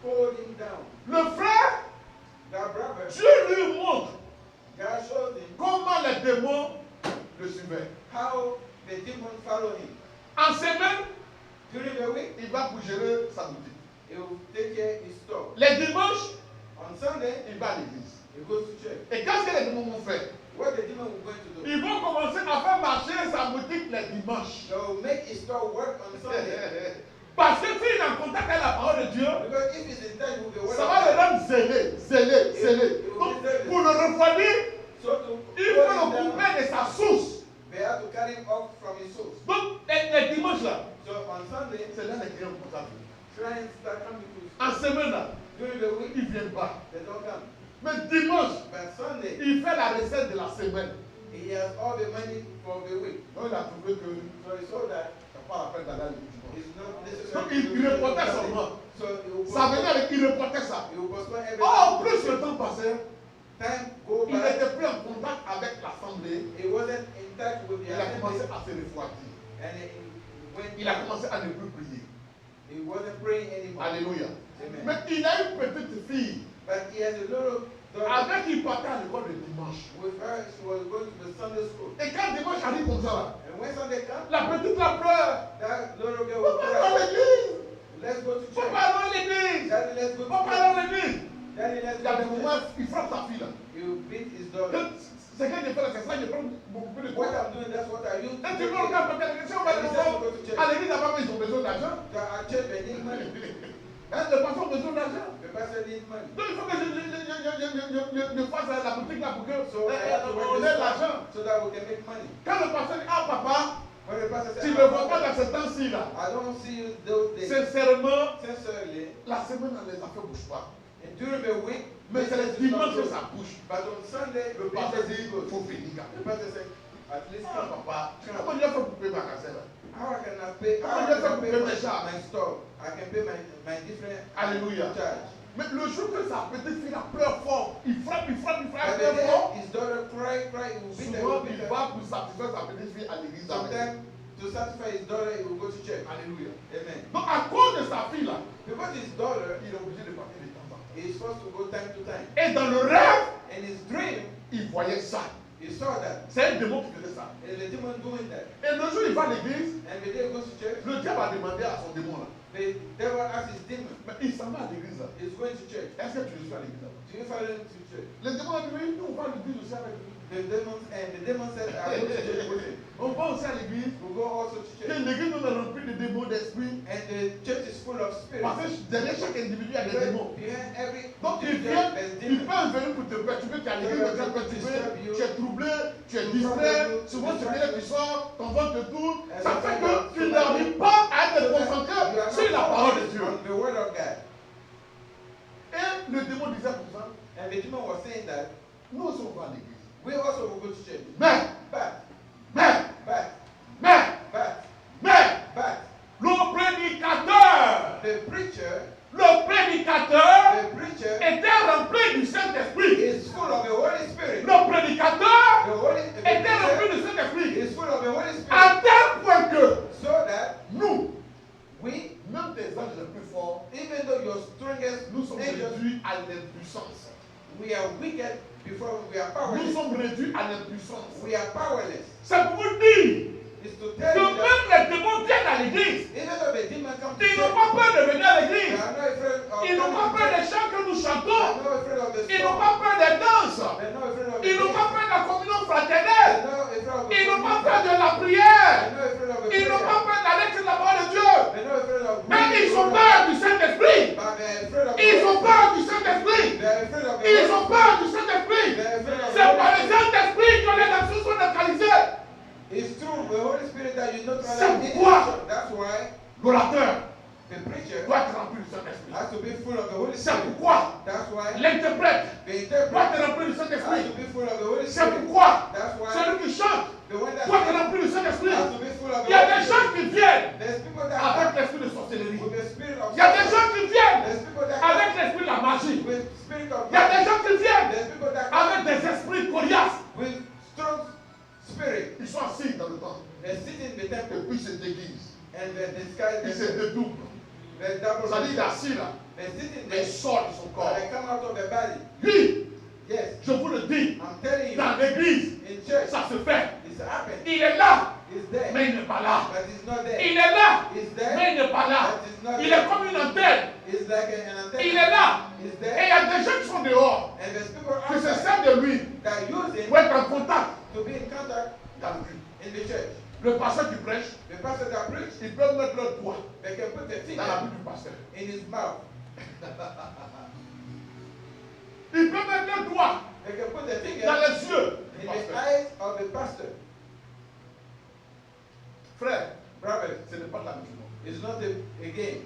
hold him down. Le frère, That brother, Dieu lui montre God showed him comment les démons le suivaient. how the demon follow him. En semaine, During the week, il va pour gérer sa boutique. he will take care of his store. Les dimanches, On Sunday, il va à l'église. he goes to church. Et qu'est-ce que les démons vont faire? What the demon will going to do? Ils vont commencer à faire marcher sa boutique les dimanches. They will make his store work on Sunday. Parce que s'il est en contact avec la parole de Dieu, Because if he's in touch with the word ça of va le God, rendre zélé. Donc, pour le refroidir, so to il hold faut him le down, couper de sa source. they have to carry him off from his source. Donc, les dimanches là, So on Sunday, c'est là les clients vont s'appeler. clients start coming to En semaine là, during the week, ils ne viennent pas. they don't come. Mais dimanche, But Sunday, il fait la recette de la semaine. he has all the money for the week. Donc, il a trouvé que So he saw that ça n'a pas la peine d'aller à l'église. it's not Donc, necessary. il reportait seulement. So he will Ça venait avec, il reportait ça. he will postpone everything. Or, plus le temps passait, Time go il by. n'était plus en contact avec l'assemblée. He wasn't in touch with the Il a commencé assembly, à se refroidir. and he went. Il a commencé à ne plus prier. He wasn't praying anymore. Alléluia. Amen. Mais il a une petite fille. But he has a little Avec, il partait à l'école le dimanche. With her, she was going to the Sunday school. Et quand dimanche arrive comme ça, là, And when Sunday comes, la petite la pleure. that little girl will Papa dans cry. l'église. Let's go to church. Papa dans l'église. Daddy, let's go to Papa church. dans l'église. Daddy, let's Il y a go des to moments, church. il frappe sa fille là. He will beat his daughter. C'est quand il fait la question, il prend beaucoup de What temps. I'm doing, that's what I use. Et tu vois, regarde, peut-être, si on va à l'église, à maman, ils ont besoin d'argent. Our church, they need money. Hein, les parents ont besoin d'argent. The pastor needs money. Donc il faut que je fasse la boutique là pour que So I have to on work ait this l'argent. hard so that we can make money. Quand le pasteur dit, ah papa, When the pastor tu says, ne me vois pas dans ce temps-ci là. I don't see you those days. Sincèrement, Sincerely, la semaine, les affaires ne bougent pas. and during the week, Mais c'est le business is not dimanche que good. ça bouge. But on Sunday, Le pasteur business dit, is good. il faut venir quand The même. pastor says, at least Ah come. papa, comment Dieu fait pour payer ma cassette là? How can I pay? Comment How Dieu can fait I pour pay payer my, mes charges? my store? I can pay my different Alléluia. charge. Mais le jour que sa petite fille la pleure fort, il frappe, But pleure the fort. day his daughter cry, he will beat her, he Souvent, will beat il her. va pour satisfaire sa petite fille à l'église. Sometimes, to satisfy his daughter, he will go to church. Alléluia. Amen. Donc, à cause de sa fille là, Because his daughter, il est obligé de partir de temps en temps. he is supposed to go time to time. Et dans le rêve, In his dream, il voyait ça. he saw that. C'est un démon qui faisait ça. And the demon doing that. Et le jour où il va à l'église, And the day he goes to church, le diable a demandé à son démon là. the devil asks his demon, Mais il s'en va à l'église là. he's going to church. Est-ce que tu le suis à l'église là? Do you follow him to church? Le démon a dit, oui, nous on va à l'église aussi avec lui. The demon said, I go to church with him. On va aussi à l'église. We'll go also to Que church. l'église nous a rempli de démons d'esprit. And the church is full of Parce spirits. que derrière chaque individu, il y a des démons. Behind every Donc il individual, vient, there's il demons. peut venir pour te perturber, tu es à l'église, mais tu es perturbé, tu es troublé, tu es distrait, souvent tu viens, tu sors, ton ventre te tourne. Ça fait que tu n'arrives pas à être concentré sur la parole de Dieu. On the word of God. Et le démon disait pour ça, And the demon was saying that nous aussi on va à l'église. we also will go to church. Mais, But, mais, but, le prédicateur, the preacher était rempli du Saint-Esprit. is full of the Holy Spirit. Le prédicateur The était rempli preacher du Saint-Esprit. is full of the Holy Spirit. À tel point que So that nous, we, même des anges les plus forts, even though your strongest nous sommes angels, réduits à l'impuissance. we are wicked before we are Nous powerless. sommes réduits à l'impuissance. We are powerless. C'est pour vous dire It's to que tell you that même les démons viennent à l'église. even though the demon comes to Ils n'ont church, pas peur de venir à they l'église. are not afraid of Ils n'ont pas coming peur to des church. chants que nous They chantons. are not afraid of the Ils n'ont storm. pas peur des danses. They are not afraid of the Ils n'ont pas dance. peur de la communion They fraternelle. are not afraid of the Ils n'ont pas communion. peur de la They prière. are not afraid of the Ils n'ont pas prayer. peur d'aller sur la parole de Dieu. They are not afraid of Mais reading ils the ont word. peur du Saint-Esprit. But they are afraid of the Ils ont Holy peur du Saint-Esprit. Spirit. They are afraid of the Ils Holy ont Spirit. peur du Saint-Esprit. They are afraid of C'est the par Holy le Spirit. Saint-Esprit que les actions sont neutralisées. It's true, the Holy Spirit that you not C'est allowed in pourquoi church. That's why l'orateur the preacher doit être rempli du Saint-Esprit. has to be full of the Holy C'est Spirit. pourquoi That's why l'interprète the doit interpreter être rempli du has to Saint-Esprit. be full of the Holy C'est Spirit. pourquoi That's why celui qui chante the one that doit être sings rempli du Saint-Esprit. has to be full of Il the y a Holy des gens Spirit. qui viennent There's people that avec have l'esprit de sorcellerie. with the spirit of Il y a des gens qui viennent There's people that avec have l'esprit de la magie. with spirit of Il y a des gens qui viennent There's people that avec have des esprits coriaces. with strong spirit. Ils sont assis dans le temple. They sit in the Et temple puis ils se déguisent. and they disguise Ils se themselves. dédoublent. They double Ça dit, il est assis là. They sit in Mais il there sort de son corps. and they come out of their body. Lui, Yes, je vous le dis, I'm telling you, dans l'église, in church, ça se fait. it's happened. Il est là, It's there, mais il n'est pas là. but it's not there. Il est là, It's mais there, il n'est pas là. but it's not Il there. est comme une antenne. It's like an antenna. Il est là. It's Et il y there, a des gens qui sont dehors, and there's people qui se outside servent de lui that use it pour être en contact to be in contact dans le culte. in the church. Le pasteur qui prêche, The pastor that preach, ils peuvent mettre leur doigt they can put their dans la finger bouche du pasteur. in his mouth. Ils peuvent mettre leur doigt They can put their dans finger les yeux in du the pasteur. eyes of the pastor. Frère, Brothers, ce n'est pas de la musulmane. it's not a game.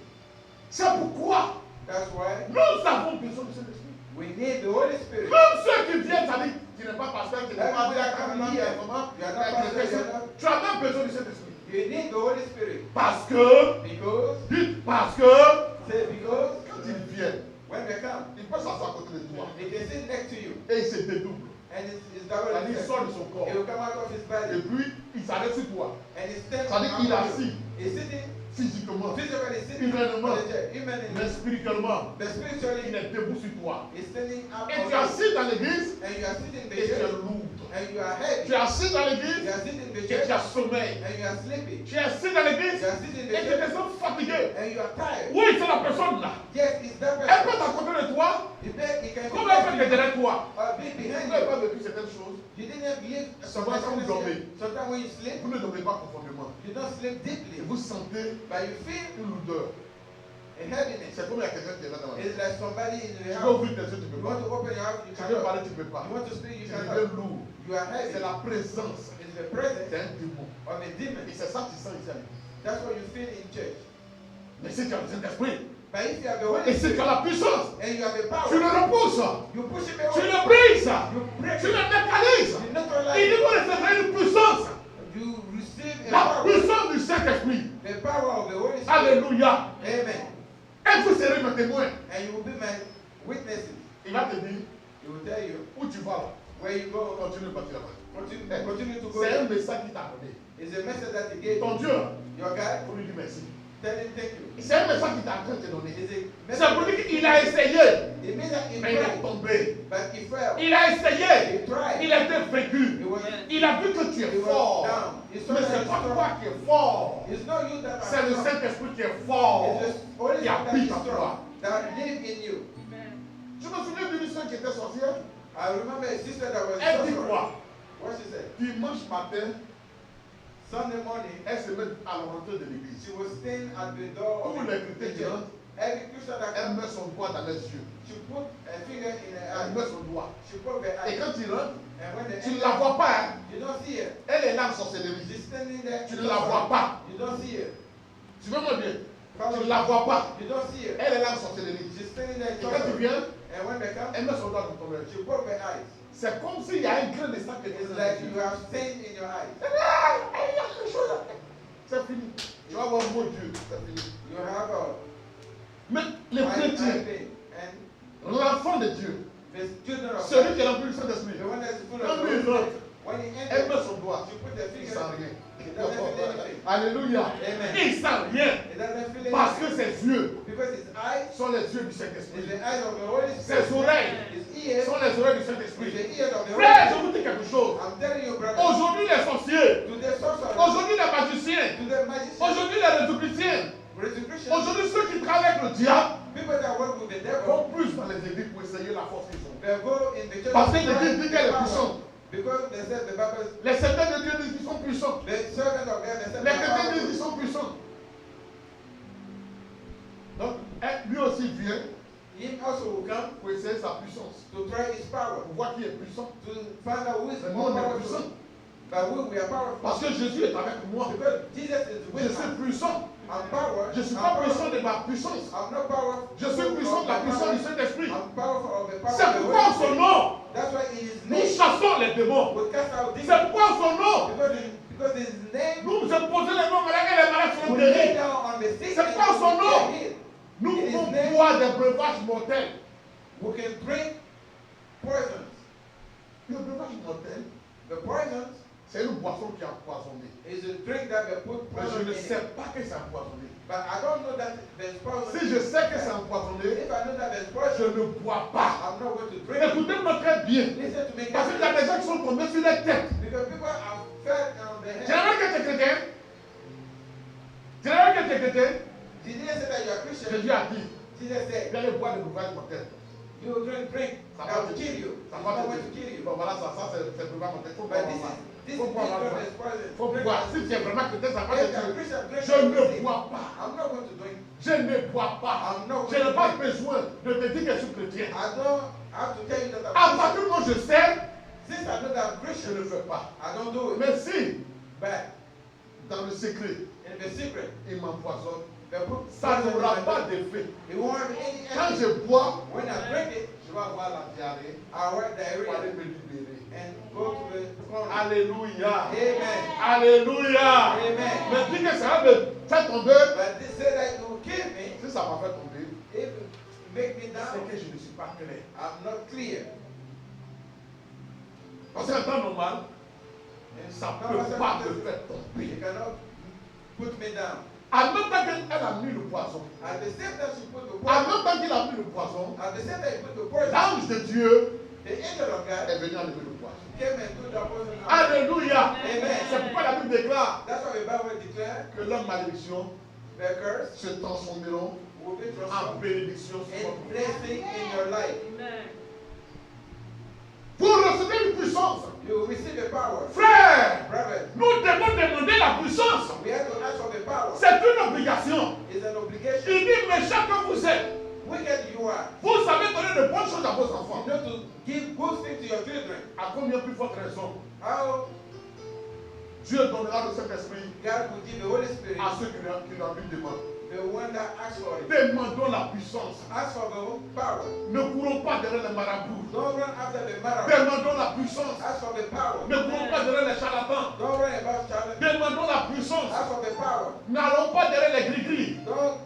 C'est pourquoi That's why nous avons besoin de cet esprit. we need the Holy Spirit. Même ceux qui viennent, ça dit, tu n'es pas pasteur, tu n'es pas Everybody diacre, come tu n'es here. pas comment, You are not pastor, you are not- tu as même besoin de cet esprit. You need the Holy Spirit. Parce que, Because, dites, parce que, say because, quand ils viennent, when they come, ils peuvent s'asseoir à côté de toi they can sit next to you et ils se dédoublent. and it's double Ça dit, il himself. sort de son corps. He will come out of his Et body puis, il s'arrête sur toi. and he stands Ça dit, il est around assis. you. He's sitting physiquement, Physically sitting humainement, on the chair, humanly, mais spirituellement, but il spiritually est debout sur toi. is standing up Et on tu es you. assis dans l'église And you are sitting in the et tu es church lourd. and you are Tu heavy. es assis dans You l'église are sitting in the et church tu as sommeil. and you are sleeping. Tu es assis dans l'église You are sitting in the et tu te church sens fatigué. and you are tired. Oui, c'est la personne là. Yes, it's that Elle peut person. être à côté de toi, He can comme elle peut be être derrière toi. be Vous behind n'avez you. pas vécu certaines choses. You didn't live Souvent, quand vous dormez, sometimes when you sleep, vous ne dormez pas conformément. you don't sleep deeply, Et vous sentez but you feel une lourdeur. a heaviness. C'est comme il y a quelqu'un qui est là dans la maison. It's like somebody in Tu the veux house. ouvrir tes yeux, tu ne You peux want pas. to open your house, you Tu veux cannot. parler, tu ne peux pas. You want to speak, you Tu cannot. deviens lourd. You are heavy. C'est la présence It's the presence d'un démon. of a demon. Et c'est ça que tu sens ici à l'église. That's what you feel in church. Mais si tu as le Saint-Esprit, But if you have the Holy et si tu Spirit as la puissance, and you have the tu le power, repousses, you push him tu away. le brises, You break tu it. le neutralises. You neutralize Il dit it. qu'on recevoir une puissance, You receive a la power. puissance du Saint-Esprit. The power of the Holy Spirit. Alléluia. Amen. Et vous serez mes témoins. And you will be my witnesses. Il va te dire He will tell you où tu vas là. where you go. Continue de partir là-bas. Continue to go. C'est un there. message qui t'a donné. It's a message that he gave Ton you. Dieu, là, Your God, pour lui dire merci. tell him thank you. C'est un message qui t'a en train de te donner. It's a C'est pour message. dire qu'il a essayé, It means that he mais il est tried, tombé. but he fell. Il a essayé, He tried. il a été vaincu. He was, Il a vu que tu es he was fort. down. He saw Mais that c'est he's pas strong. toi qui es fort. It's not you that C'est are le strong. Saint-Esprit qui est fort. It's the Holy qui Spirit that habite is en toi. strong, that live in you. Je me souviens d'une soeur qui était sorcière. I remember a sister that was Elle dit sorcerer. quoi? What she said? Dimanche matin, Sunday morning, elle se met à l'entrée de l'église. she was staying at the door Tous of les the chrétiens qui church. rentrent, Every Christian that elle comes, met son doigt dans les yeux. she put a finger in her Elle eye. met son doigt. She put her Et eye. quand il rentre, And when they tu ne enter, la vois pas. Hein? you don't see her. Elle est là en sorcellerie. She's standing there. Tu ne la vois pas. You don't see her. Tu veux me dire? Follow Tu ne me. la vois pas. You don't see her. Elle est là en sorcellerie. She's standing there. Et quand tu viens, And when they come, elle met son doigt dans ton œil. she put her eyes. C'est comme s'il y a un grain de sang qui est It's dans like les you yeux. have stain in your eyes. C'est fini. Tu vas voir mon Dieu. C'est fini. You have a Mais les eye chrétiens, pain. And l'enfant de Dieu, the children of celui God, qui est rempli du Saint-Esprit, the one that's full quand of lui il God, rentre, when he elle enters, met son doigt. you put the Il finger. sent rien. It doesn't feel anything. Alléluia. Amen. Il sent rien. It doesn't feel Parce que anything. ses yeux Because his eyes sont les yeux du is Saint-Esprit. the eyes of the Holy Ses Spirit. oreilles His ears sont les oreilles du is Saint-Esprit. the ears of the Holy Frère, je Spirit. vous dis quelque chose. I'm telling you, brother. Aujourd'hui, les sorciers, To the sorcerer, aujourd'hui, les magiciens, to the magician, aujourd'hui, les républicains, retribution, aujourd'hui, ceux qui travaillent avec le diable people that work with the devil, vont plus dans les églises pour essayer la force qu'ils ont. they go in the church. Parce que to l'Église try dit qu'elle est power. puissante. Because they said the Bible, Les servants de Dieu disent qu'ils sont puissants. the servant of God, they said Les they are chrétiens disent powerful. qu'ils sont puissants. Donc, lui aussi vient Him also will come pour essayer sa puissance. to try his power, Pour voir qui est puissant. to find out who is Mais nous, more on est powerful. puissants. But we are powerful. Parce que Jésus est avec moi. Because Jesus is Je with suis us. puissant. I'm power. Je ne suis I'm pas powerful. puissant de ma puissance. I'm not powerful. Je suis puissant de la puissance du Saint-Esprit. I'm powerful of the power C'est of the pourquoi en Holy son Spirit. nom, That's why in his nous name chassons les démons. we cast out C'est demons. pourquoi en son nom, Because his name nous imposons les noms malades et les malades sont we lay guéris. down on the sick C'est and pas son we nom. are healed. Nous In his pouvons name, boire des breuvages mortels. we can drink poisons. Le breuvage mortel, The poisons c'est une boisson qui est empoisonnée. is a drink that they put Mais poison je ne in sais it. pas que c'est empoisonné. But I don't know that there's poison. Si je sais que c'est empoisonné, If I know that there's je poison, ne bois pas. I'm not going to drink it. Écoutez-moi très bien. Listen to me Parce qu'il y a des gens qui sont tombés sur les têtes. because people have fed on the head. J'aimerais que tu es chrétien. J'aimerais que tu es chrétien. Jesus said that you are Christian. Jésus a dit, Jesus said, viens aller boire des breuvages mortels. you will drink Ça that va will te kill tuer. you. Ça It's va not te going to kill tuer. you. Bon voilà, ça c'est breuvages mortels. Faut But boire this ça. is Faut boire ça. this poison. Faut Drink boire. it. Si tu es vraiment chrétien, ça va If te you are tuer. Christian, drink Je it. ne bois pas. I'm not going to drink. Je ne bois pas. I'm not Je going n'ai to pas drink. besoin de te dire que je suis chrétien. I don't have to tell you that À I'm partir Christian. du moment où je sais, Since I know that I'm je Christian, ne le fais pas. I don't do it. Mais si, But dans le secret, in the secret, il m'empoisonne, they put ça poison in n'aura my pas body. d'effet. It won't have any Quand effect. je bois, When I drink it, je vais avoir la diarrhée I pour work aller diarrhea me libérer. and go to the corner. Alléluia. Amen. Alléluia. Amen. Mais dis que ça va me faire tomber. But this said that it will kill me Si ça m'a fait tomber, if it make me c'est down. que je ne suis pas clair. I'm not clear. Parce qu'en temps normal, And ça no ne peut matter pas what me faire tomber. you cannot put me down. En même temps qu'elle a mis le poison, At the same time she put the en poison, même temps qu'il a mis le poison, at the same time he put the poison, l'ange de Dieu the angel of God est venu enlever le poison. came and took the poison out. Alléluia. Amen. C'est pourquoi la Bible déclare That's why the Bible declares que leur malédiction the curse se transformeront will be en transformed bénédiction sur in votre vie. blessing in your life. Pour recevoir une puissance, You will receive the power. frère, Brother, nous devons demander la puissance. we have to ask for the power. C'est une obligation. It's an obligation. Il dit, méchant que vous êtes, Wicked you are. vous savez donner de bonnes choses à vos enfants. You know to give good things to your children. À combien plus forte raison How Dieu donnera le Saint-Esprit God will give the Holy Spirit à ceux qui lui demandent. the one that asks for it. Demandons la puissance. Ask for the power. Ne courons pas derrière les marabouts. Don't run after the matter. Demandons la puissance. Ask for the power. Ne courons pas derrière les charlatans. Don't worry about challenge. Demandons la puissance. Ask for the power. N'allons pas derrière les gris-gris. Don't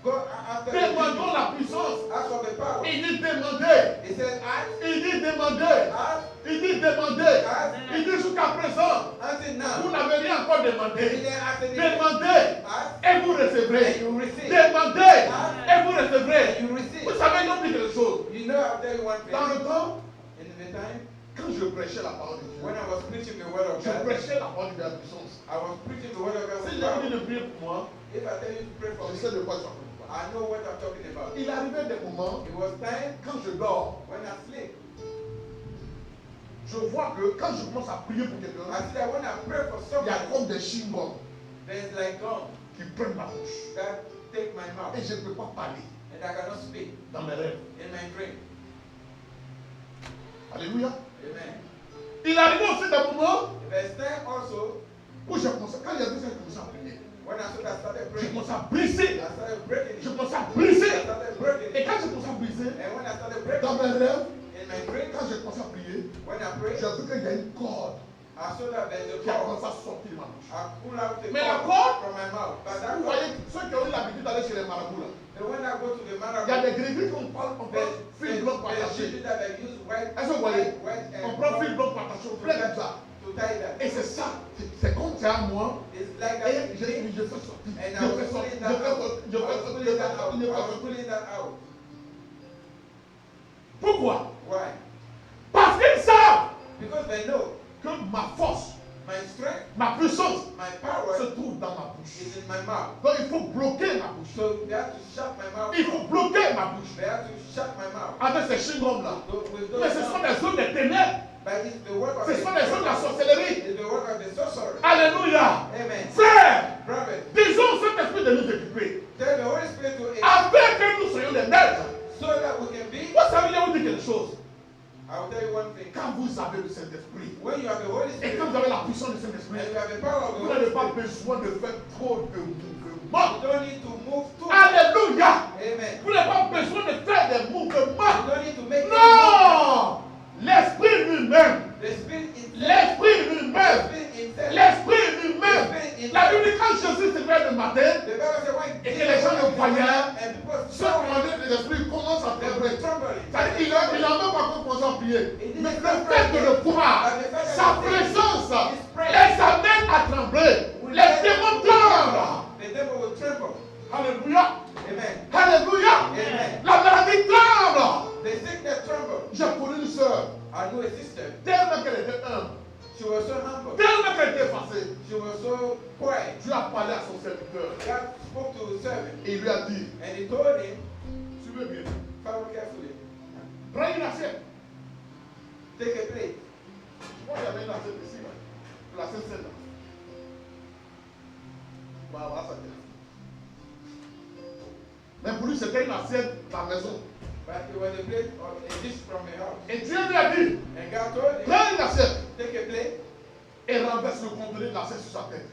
go after the Demandons la puissance. Ask for the power. Il dit demander. He said ask, Il dit demander. ask, Il dit demander. ask. Il dit jusqu'à présent, Until vous now. n'avez rien encore He demandé. didn't ask anything. Demandez Ask et vous and recevrez. you receive. Demandez et vous recevrez. And you receive. Vous savez, il oublie quelque chose. You know, I'll tell you one thing. Dans le temps, In the time quand je prêchais la parole de Dieu, when I was preaching the word of je God, prêchais la parole de la puissance. I was preaching the word of God. Si with j'ai power. envie de prier pour moi, If I tell you to pray for je me, sais de quoi tu as parlé. I know what I'm talking about. Il arrivait des moments, It was time quand je dors, when I sleep. je vois que quand je commence à prier pour I quelqu'un, see that when I pray for il y a somebody, comme des chewing-gums there's like gum qui prennent ma bouche. that take my mouth Et je ne peux pas parler and I cannot speak dans mes rêves. in my dream. Alléluia. Amen. Il arrive aussi des moments There's time also où je commence, quand il y a des gens qui commencent à prier, when I started je praying, commence à briser. I started breaking Je it. commence à I briser. started breaking Et it. quand je commence à briser, And when I started dans breaking mes rêves, in my dream, quand je commence à prier, when I pray, j'ai vu qu'il y a une corde I saw that there's a qui a cord. commencé à sortir de ma bouche. I pull out the Mais la cord corde, from my mouth. But that Vous cord, voyez, ceux qui ont eu l'habitude d'aller chez les marabouts là, and when I go to the il y a marathon, des gris-gris qu'on prend fil blanc pour there's attacher. usually that I use white, Est-ce que vous voyez? white On and prend fil cord blanc pour attacher, on plaît comme ça. to tie that. Et c'est ça, c'est comme ça à moi. It's like Et that. je fais sortir. And I Je was fais sortir. pulling Je that fais out. sortir. Je I fais was sortir. pulling that out. Je I fais was sortir. pulling that out. Pourquoi? Why? Parce qu'ils savent Because they know que ma force, my strength, ma puissance my power se trouve dans ma bouche. is in my mouth. Donc il faut bloquer ma bouche. So they have to shut my mouth. Il faut bloquer ma bouche. They have to shut my mouth. Avec ces chewing-gums là. With Mais ce those sont des hommes des ténèbres. but it's the work of Ce sont des hommes de la sorcellerie. It's the work of the sorcerer. Alléluia. Amen. Frère, Brother, disons cet esprit de nous équiper. tell the Holy Spirit to Afin que nous soyons des maîtres. so that we can be. Vous savez, je vais vous dire quelque chose. I will tell you one thing. Quand vous avez le Saint-Esprit When you have the Holy et Spirit quand vous avez la puissance du and Saint-Esprit, you have the power of the vous Holy n'avez pas Spirit, besoin de faire trop de mouvements. you don't need to move too much. Alléluia. Amen. Vous n'avez pas besoin de faire des You mouvements. don't need to make Non. L'Esprit lui-même. the Spirit is L'Esprit lui-même. L'Esprit lui-même. La Bible dit quand Jésus se lève le matin, The Bible says when et que les gens le voyaient, and people ceux qui ont dit de l'Esprit commencent à they trembler. were trembling. C'est-à-dire qu'il n'a même pas commencé à prier. Mais le fait de le voir, sa présence les amène à trembler. Les démons tremblent. The devil will tremble. Alléluia. Amen. Alléluia. Amen. La maladie tremble. The sickness tremble. J'ai connu une sœur, I know a sister. tellement qu'elle était humble, She was so humble. tellement qu'elle était effacée. She was so quiet. Dieu a parlé à son serviteur God spoke to his servant et il lui a dit, and he told him, suivez bien, follow carefully. prends une assiette. Take a plate. Je crois qu'il y avait une assiette ici, là. La celle-là. Voilà, ça vient. Mais pour lui, c'était une assiette de la maison. But it was a plate of a dish from the house. Et Dieu lui a dit, And God told him, prends une assiette take a plate et renverse le contenu de l'assiette sur sa tête.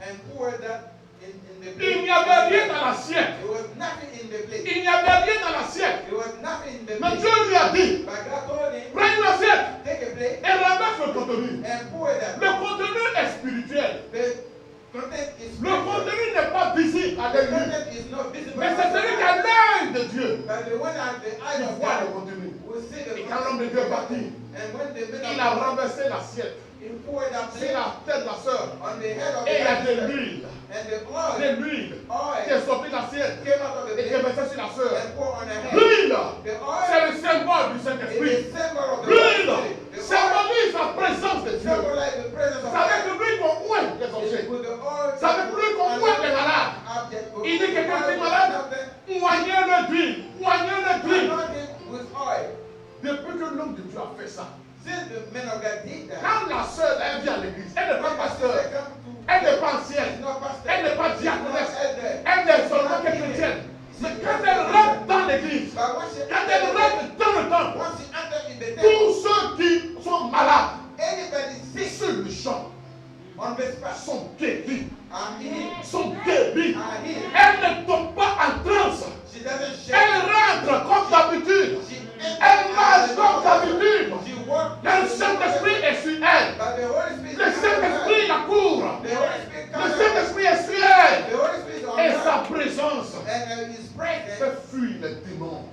and pour that in the plate. Il n'y avait rien dans l'assiette. There was nothing in the plate. Il n'y avait rien dans l'assiette. There was nothing in the Mais plate. Dieu lui a dit, But God told him, prends une assiette take a plate et renverse le contenu. and pour that. Le contenu est spirituel. The content is Le contenu n'est pas visible à The l'œil nu. content is not visible. Mais c'est celui qui a l'œil de Dieu But the one at the eye qui of voit le God contenu. will see the Et quand l'homme de Dieu est parti, And when the men il of a God, renversé l'assiette he poured that sur plate la tête de la sœur on the head of et il y a the de sister. l'huile. And And the oil, de l'huile qui est sortie de l'assiette came out of the et qui est plate versée sur la sœur. and poured on her head. L'huile, The oil c'est le symbole du is Saint-Esprit. the symbol of the L'huile Holy Spirit. The oil symbolise la présence de Dieu. symbolize the presence of C'est avec God. l'huile qu'on oint les It's objets. with the oil C'est avec l'huile qu'on oint les malades. Il dit que quelqu'un qui est malade, oignez-le d'huile. Oignez-le d'huile. with oil. Depuis que l'homme de Dieu a fait ça, Since the men of God did that, quand la sœur elle vient à l'église, elle n'est pas when the pasteur, sister come to- elle n'est pas She's ancienne, not pastor, elle n'est pas she's not diaconesse, elder. elle n'est seulement que chrétienne. Mais quand elle rentre dans l'église, But when she quand elle rentre dans le temple, once she enters in the temple, tous ceux qui sont malades anybody sick sur le champ on the spot sont guéris, are healed. sont guéris. Are healed. Elle ne tombe pas en transe. She doesn't shake. Elle rentre comme d'habitude. She Elle marche comme d'habitude. She walks. Le Saint-Esprit est sur elle. But the Holy Spirit Le is on her. Saint-Esprit la couvre. The Holy Spirit Le covers her. Saint-Esprit est sur elle. The Holy Spirit is on Et her. sa présence And his presence fait fuir les démons.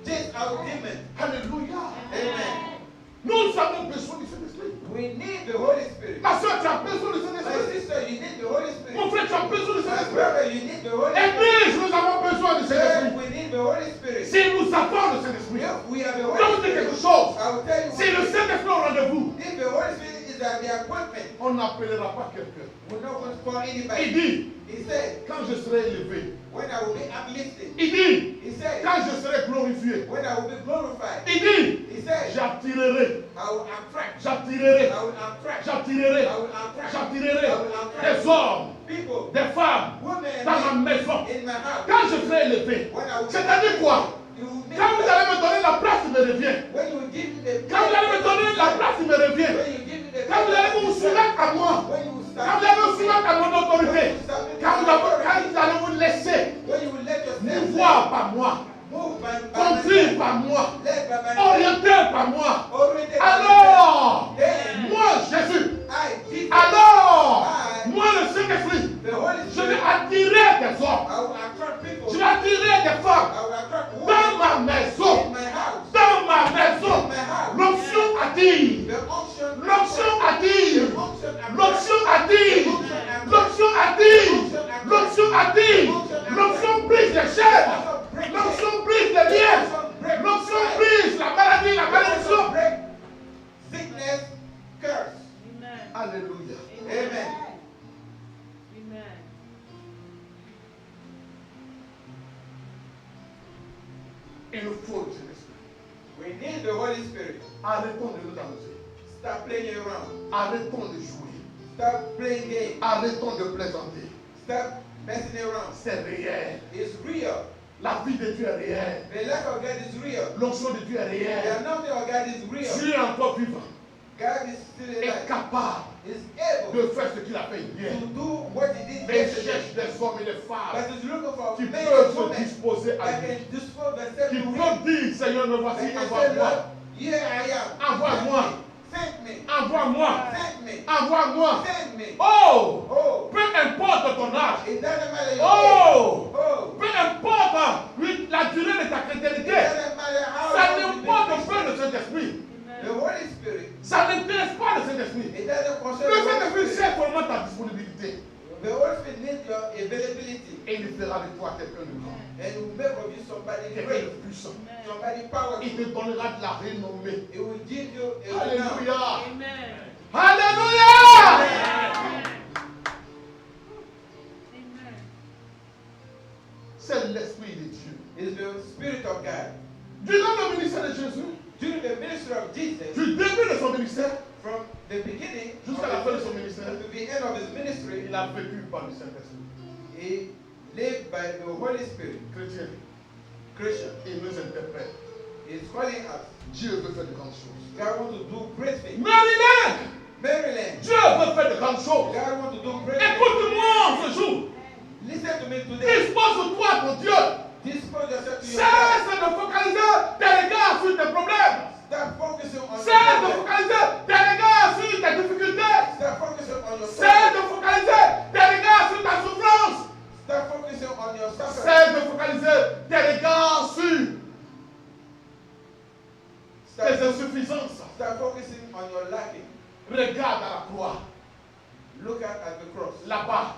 takes out demons. Alléluia. Amen. Nous avons besoin du Saint-Esprit. We need the Holy Spirit. Ma soeur, tu as besoin du My Saint-Esprit. sister, you need the Holy Spirit. Mon frère, tu as besoin du My Saint-Esprit. brother, you need the Holy Spirit. Église, nous avons besoin du Church, Saint-Esprit. we need the Holy Spirit. Si nous avons le Saint-Esprit, If we have the je vais Holy vous dire quelque Spirit, chose. I will tell you Si le Saint-Esprit est au rendez-vous, if the Holy Spirit is at the appointment, on n'appellera pas quelqu'un. we're not going to call Il anybody. dit, He said, quand je serai élevé. when I will be uplifted. Il dit, He said, quand je serai glorifié. when I will be glorified. Il dit, He said, j'attirerai, I will attract. j'attirerai, I will attract. j'attirerai, I will attract. j'attirerai I will attract des hommes, people, des femmes women, dans ma and men maison. in my house. Quand je serai élevé, When I will be c'est-à-dire quoi? You will make Quand vous allez me donner la place, il me revient. when you will give me the Quand vous allez me donner la place, il me revient. when you give me the Quand vous allez vous soumettre à moi, when you quand start vous allez vous soumettre à mon autorité, quand vous allez vous laisser when you will let yourself mouvoir par moi, move by conduire par moi, led by my orienter par moi, oriented by alors, then moi, Jésus, I give alors, moi, le Saint-Esprit, the Holy je vais Spirit. attirer des hommes, I will attract people. je vais attirer des femmes I will attract dans women ma in maison, my house. dans ma maison. In my house. L'option attire, The unction. l'option attire, The unction attracts. l'option attire, l'option attire, l'option attire, l'option brise les chaînes, l'option brise les liens, l'option brise la maladie, la malédiction. Break sickness, curse. Amen. Alléluia. Amen. Amen. Il nous faut le Saint-Esprit. We need the Holy Spirit. Arrêtons de nous amuser. Stop playing around. Arrêtons de jouer. Stop playing games. Arrêtons de plaisanter. Stop messing around. C'est réel. It's real. La vie de Dieu est réelle. The life of God is real. L'onction de Dieu est The réelle. anointing of God is real. Dieu est encore vivant. God is still Est alive. capable Is able de faire ce qu'il a fait hier. to do what he did Mais il yesterday. cherche des hommes et des femmes But he's looking for qui men peuvent and se women disposer à that lui. can dispose themselves Qui to him. peuvent dire, Seigneur, me That voici, can say, envoie-moi. Lord, here I am. Envoie-moi. Send me. Envoie-moi. Send me. Envoie-moi. Send me. Oh! Oh, Peu importe ton âge. it doesn't matter your Oh! age. Oh, Peu importe oui, la durée de ta it chrétienté. doesn't matter how Ça long you've n'importe been pas Christian. le Saint-Esprit. The Holy Spirit, Ça n'intéresse pas le Saint-Esprit. it doesn't concern Le the Holy Saint-Esprit Spirit. sait comment ta disponibilité. The Holy Spirit needs your availability. Et il fera de toi quelqu'un de grand. And it will make of you somebody Quelqu'un great, de puissant. somebody powerful. Il te donnera de la renommée. It will give you a renown. Alléluia. Amen. Alléluia. Amen. C'est l'Esprit de Dieu. It's the Spirit of God. Durant le ministère de Jésus, During the ministry of Jesus, du début de son ministère from the beginning jusqu'à la fin de son ministère, to the end of his ministry, il a vécu par le Saint-Esprit. he lived by the Holy Spirit. Chrétien, Christian, il nous interprète. he's calling us. Dieu veut faire de grandes choses. God wants to do great things. Maryland, Maryland, Dieu veut faire de grandes choses. God wants to do great things. Écoute-moi ce jour. Listen to me today. Dispose-toi, mon Dieu. Dispose yourself to your Cesse God. de focaliser tes regards sur tes problèmes. Stop focusing on Cesse de your focaliser tes regards sur tes difficultés. Stop focusing on your Cesse de suffering. focaliser tes regards sur ta souffrance. Stop focusing on your suffering. Cesse de focaliser tes regards sur tes Stop, insuffisances. stop focusing on your lacking. Regarde à la croix. Look at the cross. Là-bas,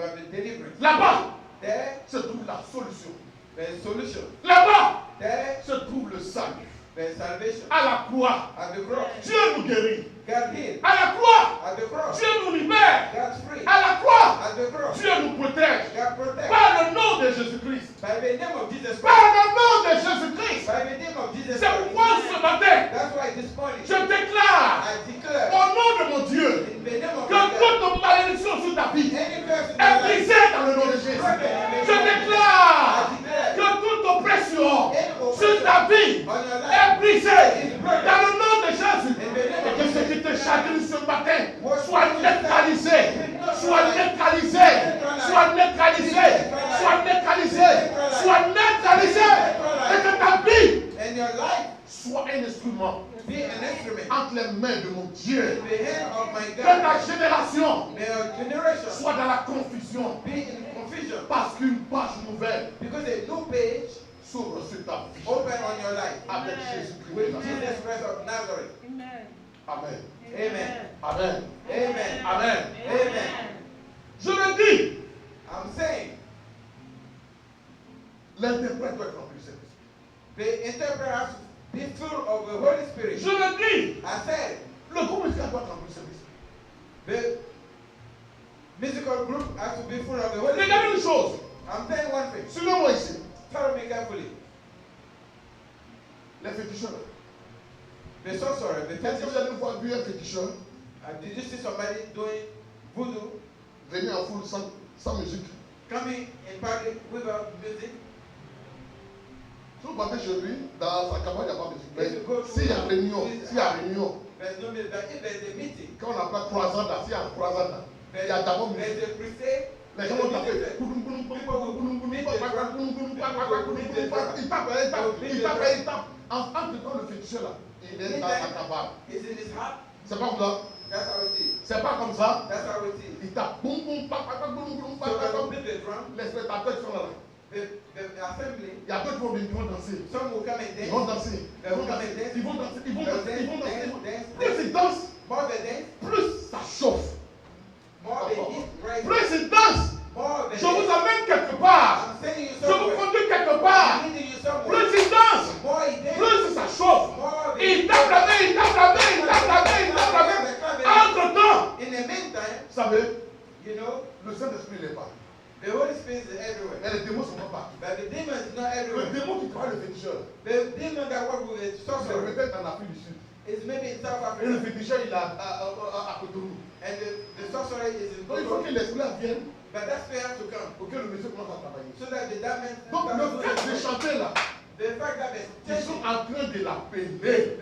you have the deliverance. Là-bas There, se trouve la solution. there is solution. Là-bas There, se trouve le salut. there is salvation. À la croix, At the cross, Dieu nous guérit. God healed. À la croix, At the cross, Dieu nous libère. God's free. À la croix, At the cross, Dieu nous protège. God protects. Par le nom de Jésus-Christ. By the name of Jesus Par Christ. le nom de Jésus-Christ. By the name of Jesus C'est Christ. pourquoi ce matin, That's why this morning, je déclare I declare, au nom de mon Dieu in the name of que God, toute malédiction sur ta vie any person est in your life, brisée dans le nom de Jésus. Je déclare que toute oppression sur ta vie on your life, est brisée dans le nom de Jésus. Et que ce qui te chagrine ce matin soit neutralisé, soit neutralisé, soit neutralisé, soit neutralisé, soit neutralisé. Et que ta vie and your life soit un instrument be an instrument entre les mains de mon Dieu. in the hand of my Que God. ta génération May your generation soit dans la confusion be in confusion parce qu'une page nouvelle because a new page s'ouvre sur ta vie open on your life avec with Jésus-Christ. Jesus Christ of Nazareth. Amen. Amen. Amen. Amen. Amen. Amen. Amen. Je le dis, I'm saying l'interprète doit être rempli du Saint-Esprit. the interpreter has to be full of the Holy Spirit. Je le dis, I said le groupe musical doit être rempli du Saint-Esprit. the musical group has to be full of the Holy Regardez Spirit. une chose, I'm saying one thing. suivez-moi ici. Follow me carefully. Les féticheurs. The sorcerer, the Est-ce que vous fetish. avez voir vu un féticheur Did you see somebody doing voodoo, venir en foule sans musique? coming in public without music? Si vous partez chez lui, dans sa cabane, il n'y a pas de musique. Mais If you go to s'il y a réunion, there's no music. But if there's a meeting, quand on appelle croisade, s'il y a croisade, il y a d'abord musique. there's a crusade. Les gens vont taper. Il tape. Entre-temps, le féticheur là, il est dans la cabane. Is in his heart. C'est pas comme ça. That's how it is. C'est pas comme ça. That's how it is. Il tape. Boum, boum, pa, pa, pa, boum, boum, pa, So pa, when pa. you beat the drum, Les spectateurs qui sont là. the assembly, Il y a d'autres qui vont venir, ils vont danser. some will come and Ils vont dance. danser. Ils vont danser. Ils vont danser. Ils vont They'll danser. Ils vont danser. Ils vont dance, danser. Plus ils dansent, More they dance, plus ça chauffe. more they hit right. Plus ils dansent, More they je vous dance. amène quelque part. I'm sending you Je vous somewhere. conduis quelque part. I'm leading you somewhere. Plus ils dansent, More he dance, plus ça chauffe. more they Il tape la main, il tape la main, il tape la main, il tape la main. Entre-temps, In the meantime, vous savez, you know, le Saint-Esprit n'est pas. the Holy Spirit is everywhere. Mais les démons sont pas partout. But the demon is not Le everywhere. démon qui travaille le féticheur, The demon that work with the c'est sorcerer peut-être en Afrique du Sud. is maybe in South Et le Africa. féticheur, il est à Cotonou. And the sorcerer is in Donc il faut que Congo. l'esprit vienne But that spirit has to come pour que le monsieur commence à travailler. so that the demon. Donc le fait de chanter là, The fact that ils sont they're en train de l'appeler.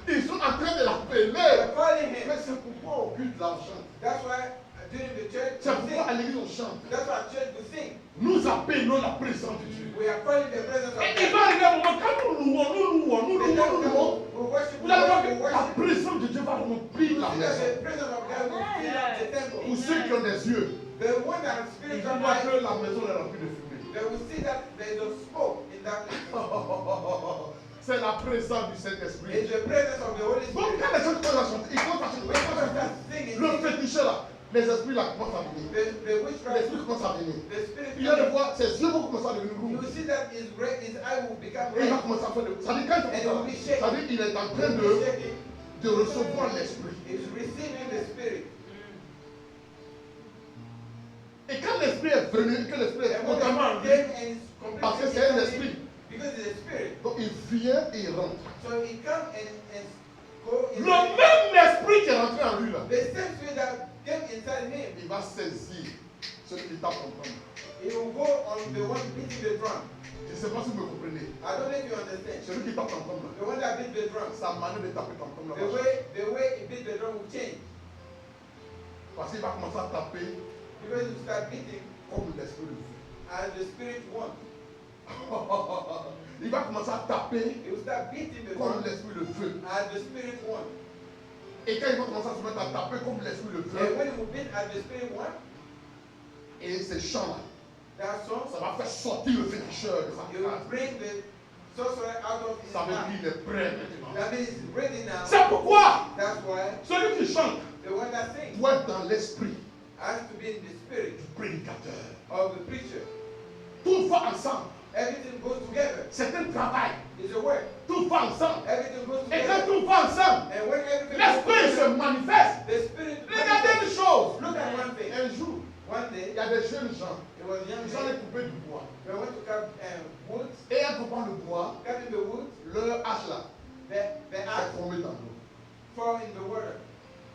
Ils sont en train de l'appeler. calling him. Mais c'est pourquoi au culte là on chante. That's why during the church C'est we pourquoi à sing. l'église on chante. That's why at church we sing. Nous appelons la présence de Dieu. We are calling the presence of Et il God. va arriver un moment quand nous louons. The time comes, we worship, Vous allez voir que we la worship. présence de Dieu va remplir la See that maison. the presence of God will fill up the temple. Pour ceux qui ont des yeux, The one that has ils spiritual voient que eyes, la maison est remplie de fumée. they will see that there is a smoke in that place. C'est la présence du Saint-Esprit. It's the presence of the Holy Donc Spirit. quand les gens commencent à chanter, ils commencent à chanter. When you start singing, Le féticheur là, les esprits là commencent à venir. the witchcraft, L'esprit commence à venir. the spirit, Il vient de voir, ses yeux vont commencer à devenir you rouges. will see that his eye will become Et il va red. commencer à faire de. Ça dit quand il fait ça, ça dit qu'il est en train Shaking. de recevoir l'esprit. He's receiving the spirit. Et quand l'esprit est venu, que l'esprit est And when the totalement Spirit venu, came and is parce que completely c'est un inside esprit. him, because it's a spirit. Donc il vient et il rentre. So he comes and go Le inside. même esprit qui est rentré en lui là, The same spirit that came inside him, il va saisir celui qui tape en train. he will go on the one beating the drum. Je ne sais pas si vous me comprenez. I don't know if you understand. Celui qui tape en train là, The one that beat the drum, sa manière de taper en train là, the way he beat the drum will change. parce qu'il va commencer à taper Because you start beating comme l'esprit le fait. as the spirit wants. Il va commencer à taper He will start beating the comme drum l'esprit le veut. as the spirit wants. Et quand il va commencer à se mettre à taper comme l'esprit le And veut, when he will beat as the spirit wants, et ces chants là, that song, ça va faire sortir le féticheur de sa he will case. bring the sorcerer out of his Ça veut dire mind. qu'il est prêt maintenant. That means he's ready now. C'est pourquoi That's why celui qui chante the one that sings doit être dans l'esprit. has to be in the spirit du prédicateur. of the preacher. Tout va ensemble. Everything goes together. C'est un travail. It's a work. Tout va ensemble. Everything goes Et quand together. tout va ensemble, And when everything goes l'esprit se together, manifeste. the spirit Regardez une chose. Look at one thing. Un jour, One il day, y a des jeunes gens. it was young Ils allaient men. couper du bois. They went to cut wood. Et en coupant le bois, Cutting the wood. leur hache là, The s'est axe tombée dans l'eau. fall in the water.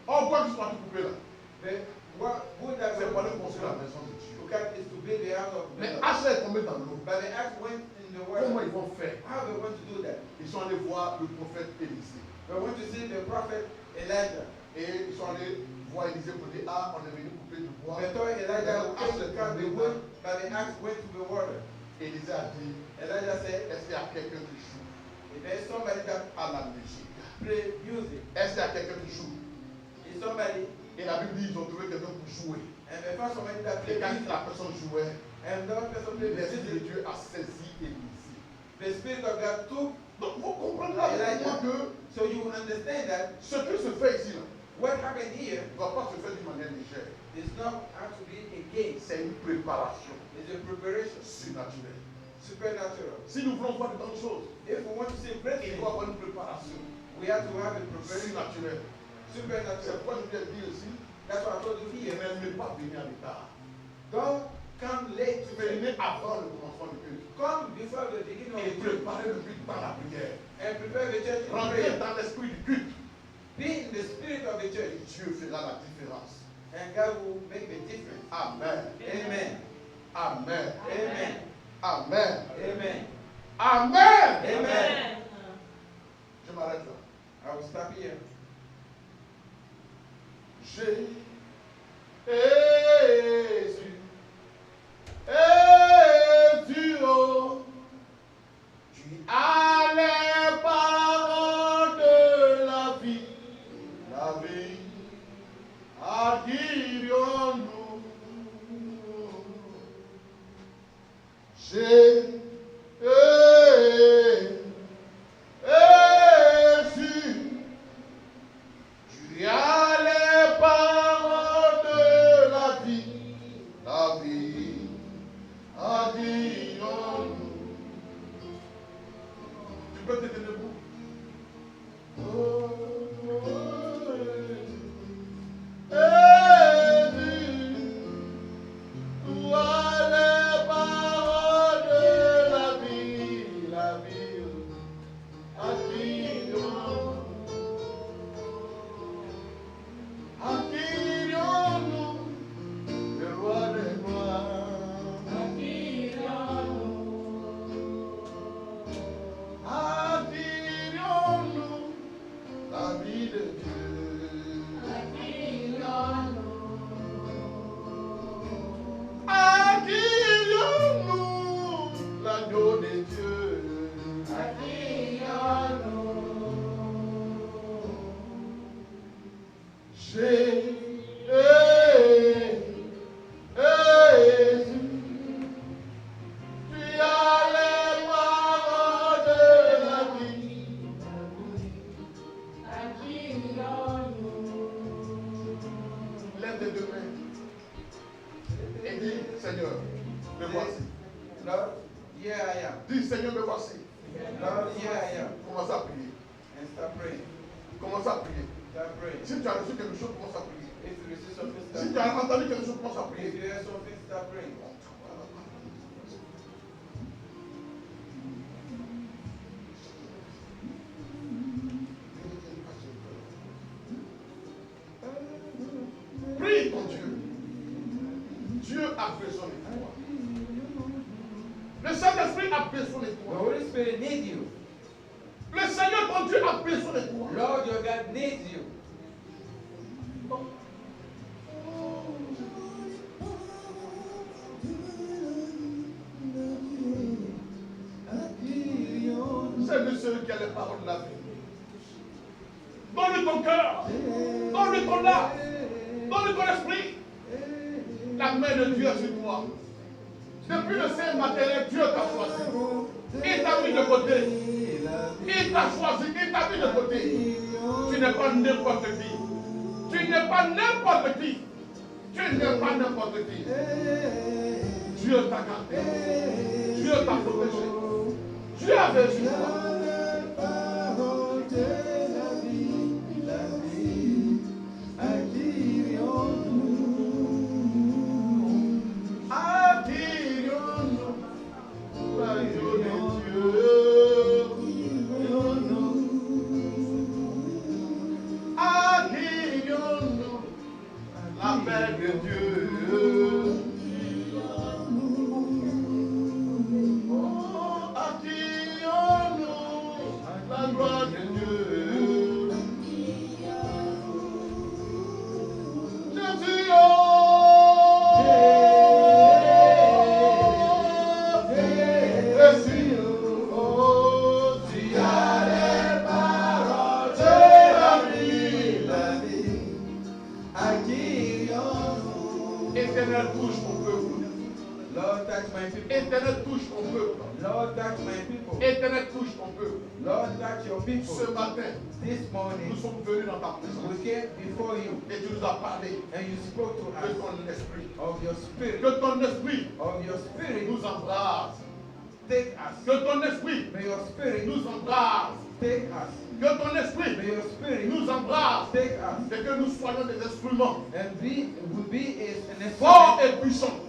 On voit qu'ils sont partis couper là. The wood that C'est was pour aller construire la maison de Dieu. to cut is to build the house of Mais God. hache là est tombée dans l'eau. But the axe went in the Comment water. ils vont faire? How they want to do that? Ils sont allés voir le prophète Élisée. They want to see the prophet Elijah. Et ils sont allés voir Élisée pour dire, ah, on est venu couper du bois. They told Elijah came to cut the wood, but the axe went to the water. Élisée a dit, Elijah said, est-ce qu'il y a quelqu'un qui joue if there's somebody that à la musique? play music, Est-ce qu'il y a quelqu'un qui joue? is somebody, Et la Bible dit, ils ont trouvé quelqu'un pour jouer. and they found somebody that Et play quand music, la personne jouait, and that person played the l'Esprit de music, Dieu a saisi Élisée. the spirit of God took. Donc vous comprenez là que So you will understand that ce qui se fait ici là, what happened here ne va pas se faire d'une manière légère. is not have to be a game. C'est une préparation It's a preparation, surnaturelle. supernatural. Si nous voulons voir de grandes choses, If we want to see great il things, doit y avoir une préparation we have to have a preparation, surnaturelle. C'est supernatural. pourquoi je viens de dire aussi, That's what I told you il here. n'aime pas venir à l'état. Don't come late to pray. Venez avant le commencement du culte. Come before the beginning of Et the church préparez le culte par la prière. and prepare the church in Rentrez prayer. dans l'esprit du culte. Be in the spirit of the Et church, Dieu fera la différence. and God will make the difference. Amen. Amen. Amen. Amen. Amen. Amen. Amen. Amen. Je m'arrête là. I will stop here. Jésus, Jésus, oh, tu as les paroles de la vie, à dirions-nous. Jésus, tu as les paroles de la vie, à dirions-nous. Tu peux te tenir debout. Tu as les paroles de la vie, à dirions-nous. À dirions-nous, le roi des gloires. Admirons-nous la vie de Dieu. Admirons-nous l'agneau de Dieu. Jésus, tu as les paroles de la vie. Lève tes deux mains et dis, Seigneur, me voici. Lord, here I am. Dis, Seigneur, me voici. Lord, here I am. Commence à prier. And start praying. Commence à prier. Start praying. Si tu as reçu quelque chose, commence à prier. If you receive something, Si start tu as praying. entendu quelque chose, commence à If prier. you hear something, start praying. Prie ton Dieu. Dieu a besoin de toi. Le Saint-Esprit a besoin de The toi. Holy Spirit needs you. Le Seigneur ton Dieu a besoin de toi. Lord, your God needs you. C'est lui celui qui a les paroles de la vie. Donne-lui ton cœur. Donne-lui ton âme. Donne-lui ton esprit. La main de Dieu est sur toi. Depuis le sein maternel, Dieu t'a choisi. Il t'a mis de côté. Il t'a choisi. Il t'a mis de côté. Tu n'es pas n'importe qui. Tu n'es pas n'importe qui. Tu n'es pas n'importe qui. Dieu t'a gardé. Dieu t'a protégé. Dieu a veillé sur toi. La paix de Dieu. Oh, accueillons-nous la gloire de Dieu. Jésus, Jésus, oh, tu as les paroles de la vie. Éternel, touche mon peuple. Lord, touch my people. Éternel, touche mon peuple. Lord, touch my people. Éternel, touche mon peuple. Lord, touch your people. Ce matin, This nous morning, sommes venus dans ta présence. we came before you Et tu nous as parlé and you spoke to de us ton esprit. of your spirit. Que ton esprit Of your spirit, nous embrasse. take us. Que ton esprit May your spirit nous embrasse. take us. Que ton esprit May your spirit nous embrasse. take us. Et que nous soyons des instruments And will be an forts instrument, et puissants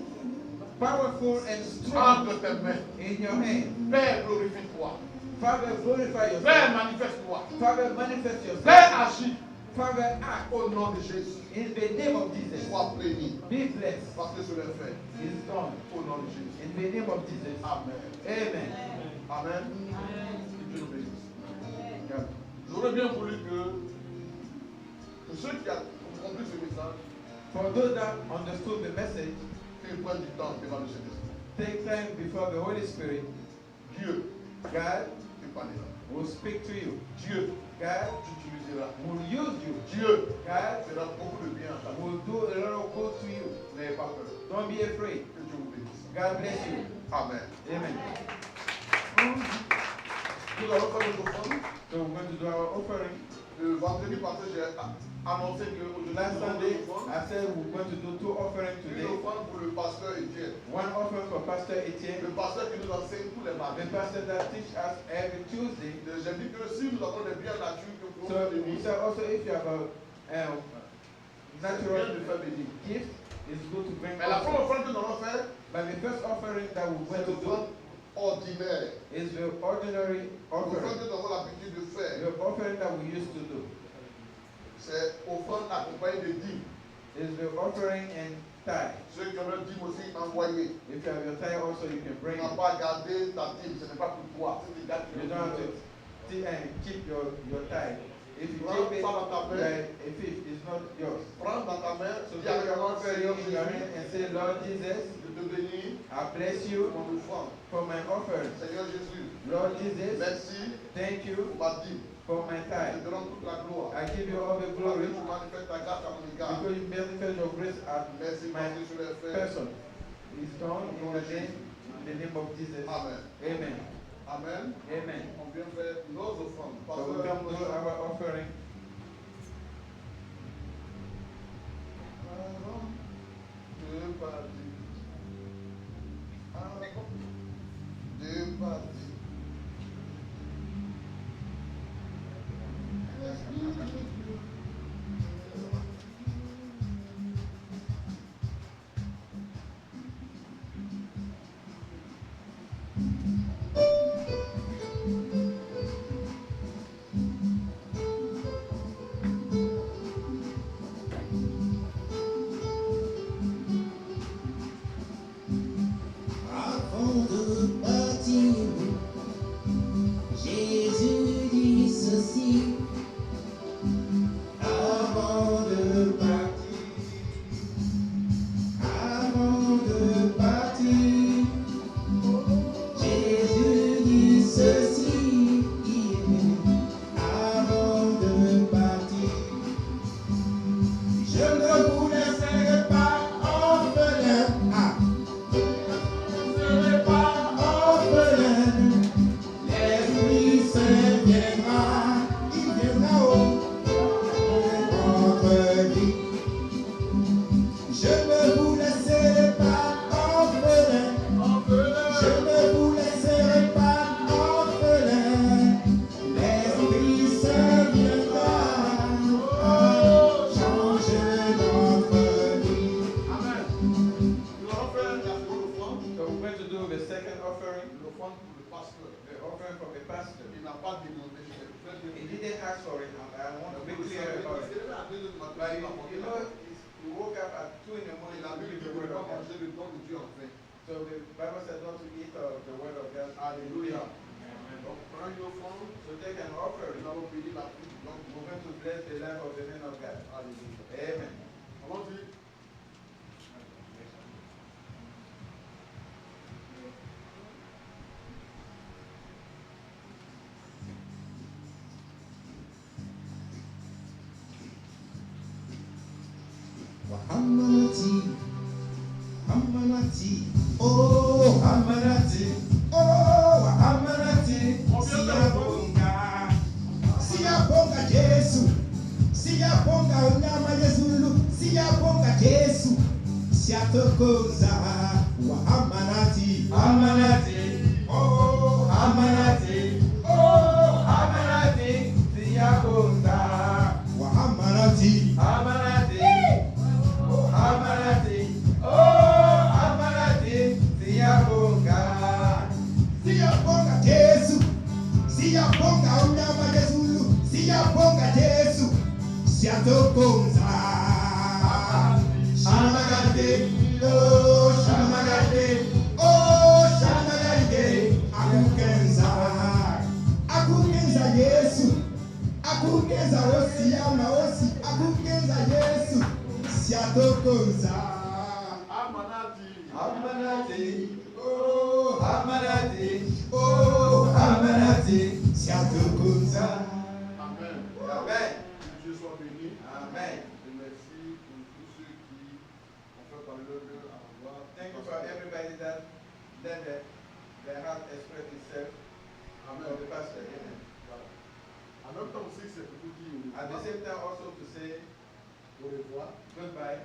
powerful and strong entre tes mains. in your hand. Père, glorifie-toi. Father, glorify Père, yourself. manifeste-toi. Father, manifest Père, yourself. agis. Father, act Au nom de Jésus. in the name of Jesus. Sois béni. Be blessed. Parce que cela est fait. Is done Au nom de Jésus. in the name of Jesus. Amen. Amen. Amen. Que Dieu nous bénisse. J'aurais bien voulu que ceux qui ont compris ce message, For those that understood the message, qu'ils prennent du temps devant le Saint-Esprit. take time before the Holy Spirit. Dieu God te parlera. will speak to you. Dieu God t'utilisera. will use you. Dieu God fera beaucoup de bien à ta vie. will do a lot of good to you. N'ayez pas peur. Don't be afraid. Que Dieu vous bénisse. God bless you. Amen. Amen. Nous allons faire notre offrande. So we're going to do our offering. Le vendredi passé, j'ai annoncé que aujourd'hui, Last nous avons Sunday, une offrande. I said we're going to do 2 offerings Une today. offrande pour le pasteur Étienne. One offering for Pastor Etienne, Le pasteur qui nous enseigne tous les the mardis. pastor that teach us every Tuesday. J'ai dit que si nous avons des biens nature que pour So nous we bénir, said also if you have a c'est bien natural de faire bénir. gift, it's good to bring Mais la première offering. offrande que nous allons faire, But the first offering that we're c'est going to do l'offrande ordinaire. is the ordinary L'offrande offering. que nous avons l'habitude de faire. The offering that we used to do C'est offrande accompagnée de dîmes. is the offering and tithe. Ceux qui ont leur dîme aussi envoyés. If you have your tithe also, you can Tu bring n'as it. pas gardé ta dîme, ce n'est pas pour toi. C'est des gars qui You don't have to keep your tithe. If you Prends keep it, ça dans ta main. a fifth is not yours. Prends dans ta main, So dis avec take un your offering Seigneur in your hand Jésus, and say, Lord Jesus, je te bénis I bless pour you mon offrande. for my offering. Seigneur Jésus, Lord Jesus, merci thank pour you ma dîme. for my Je tithe. te rends toute la gloire. I give you all the Parce glory que tu manifestes ta grâce à mon égard. because you manifest your grace at Merci my parce que tu l'as fait. person. It's done in the name of Jesus. Amen. Amen. Amen. Amen. On vient faire nos offrandes. So we come to our offering. Deux parties. Deux parties. really heard about C'est it. même à 2 heures du matin, But il m'a you apporté know, la- we woke up at 2 in the morning Il a to dit read que the ne word pas of God. manger le don de Dieu en vain. So the Bible says not to eat of the word of God. Alléluia. Amen. Donc, prends une offrande. So take an offering. Nous allons bénir la vie. Donc, We're going to bless the life of the man of God. alléluia. Amen. Comment dire? Hamanati, Hamanati, oh Hamanati, oh Hamanati, Siyabonga Jesu, Siyabonga unyama Yezulu, Siyabonga Jesu, Siyatokoza wa Hamanati, Hamanati, oh Hamanati, oh Hamanati, Siyabonga wa Hamanati, Hamanati. Hamanati, oh Hamanati, Siyabonga, Siyabonga Jesu, Siyabonga unyama Yezulu, Siyabonga Jesu, Siyatokoza, Hamanati, oh Hamanati, oh Hamanati, akukenza Yesu, akukenza osiyama osi, akukenza Yesu. Siatokoza, Hamanati. Hamanati, oh Hamanati, oh Hamanati, Siatokoza. Amen. Amen. Que Dieu soit béni. Amen. Et merci pour tous ceux qui ont fait parler leur cœur à la voix. Thank you for everybody that let their heart express itself. Amen. For the pastor. Amen. Voilà. En même temps aussi, c'est pour vous dire At the same time also to say au revoir. goodbye,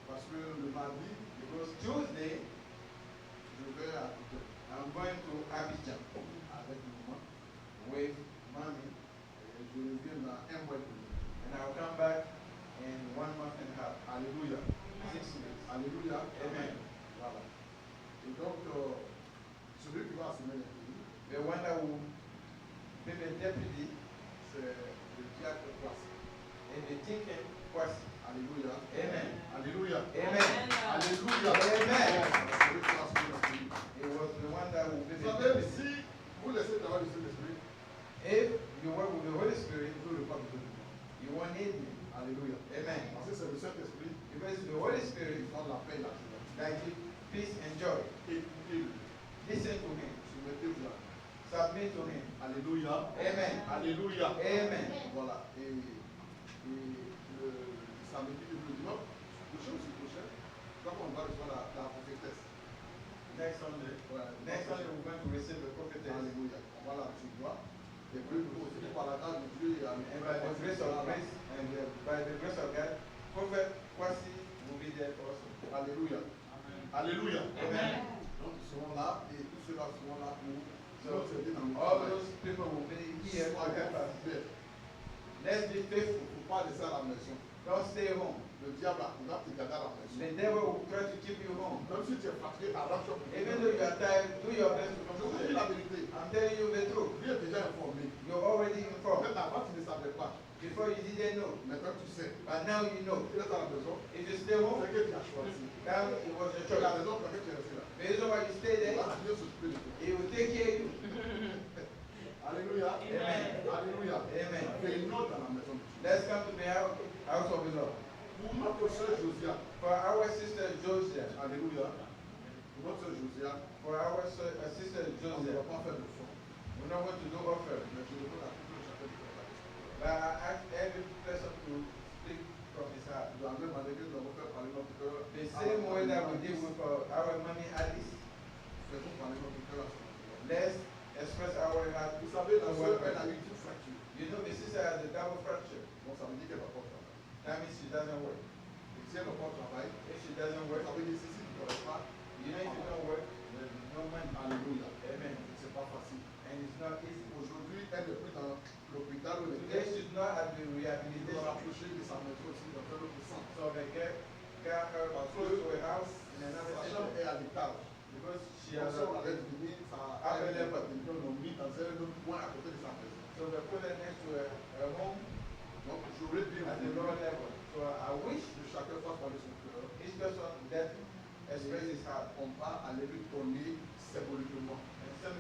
Parce que le mardi, because Tuesday je vais à Cotonou I'm going to Abidjan avec maman. with mommy, Et je reviens dans un mois et demi. and I'll come back in 1 month and a half, Alléluia. 6 weeks. Alléluia. Amen. Voilà. Et donc, celui qui va assumer les pays, The one that will be the deputy c'est le diacre Kwasi. in the Tinkin Kwasi. Alléluia. Amen. Alléluia. Amen. Alléluia. Amen. Celui qui va assumer les pays. It was the one that will be Vous the savez, deputy. si vous laissez travailler le Saint-Esprit, If you work with the Holy Spirit, vous n'aurez pas besoin de moi. you won't need me. Alléluia. Amen. Parce que c'est le Saint-Esprit Because the Holy qui Spirit donne la paix et la joie. that gives peace and joy. Écoutez-le. Listen to him. Soumettez-vous à lui. Submit to him. Alléluia. Amen. Alléluia. Amen. Voilà. Et le samedi et le dimanche, prochain ou prochain, comme on va recevoir la prophétesse. Next Sunday. Voilà. Next Sunday we're going to receive the prophetess. Alléluia. Voilà, tu vois. Et puis, aussi par la grâce de Dieu et And by the grace of grace and by the grace of God, Prophet Kwasi will be there also. Alléluia. Alléluia. Amen. Donc, ils seront là et tous ceux-là seront là pour So nous aider dans le all travail. those people will be here to Soyez help us. fidèles. Let's be faithful. Il ne faut pas laisser à la maison. Don't stay home. Le diable va te garder à la maison. The devil will try to keep you home. Même si tu es fatigué, arrache-toi. Even though you are tired, do your best to Je come vous to dis church. la vérité. I'm telling you the truth. Dieu est déjà informé. You're already informed. Peut-être avant tu ne savais pas. Before you didn't know. Maintenant tu sais. But now you know. Tu restes à la maison. If you stay home, C'est que tu as choisi. now it was your C'est la choice. raison pour laquelle tu es resté là. The reason why you stay there, Voilà, Dieu s'occupe de toi. he will take care of you. Alléluia. Amen. Alléluia. Amen. Venons dans la maison de Dieu. Let's come to the house of the Lord. Pour notre soeur Josiane. For our sister Josiah, Alléluia. Pour notre soeur Josiane. for our sister On ne Josiah, va pas faire de fond. we're not going to do offer. Mais je demande à tout le chacun de faire ça. But I ask every person to speak from his heart. De la même manière que nous avons fait parler notre cœur. The same way that we did with our mommy Alice, Faisons parler notre cœur à son Seigneur. let's express our heart. Vous savez, la to soeur, one elle a person. eu une fracture. You know, the sister has a double fracture. Donc ça veut dire qu'elle ne va pas au travail. That means she doesn't work. Et si elle ne va pas au travail, If she doesn't work, ça veut dire que si tu ne travailles pas, you know, if you don't work, there's no money. alléluia. Amen. C'est pas facile. And it's not easy. Aujourd'hui, elle n'est plus dans l'hôpital où elle Today était. she's not at the Elle doit rehabilitation. rapprocher de sa maison aussi dans un autre sens. So they got her close to a house in another Sa city chambre est à l'étage. because she Comme has ça, on a, allait venir, ça a été mis dans un autre point à côté de sa maison. so they put her next to a home. Donc, je j'aurais bien at the voulu lower level. So I wish que chacun fasse parler son cœur. each person that expresses his heart. On va aller lui donner symboliquement. And some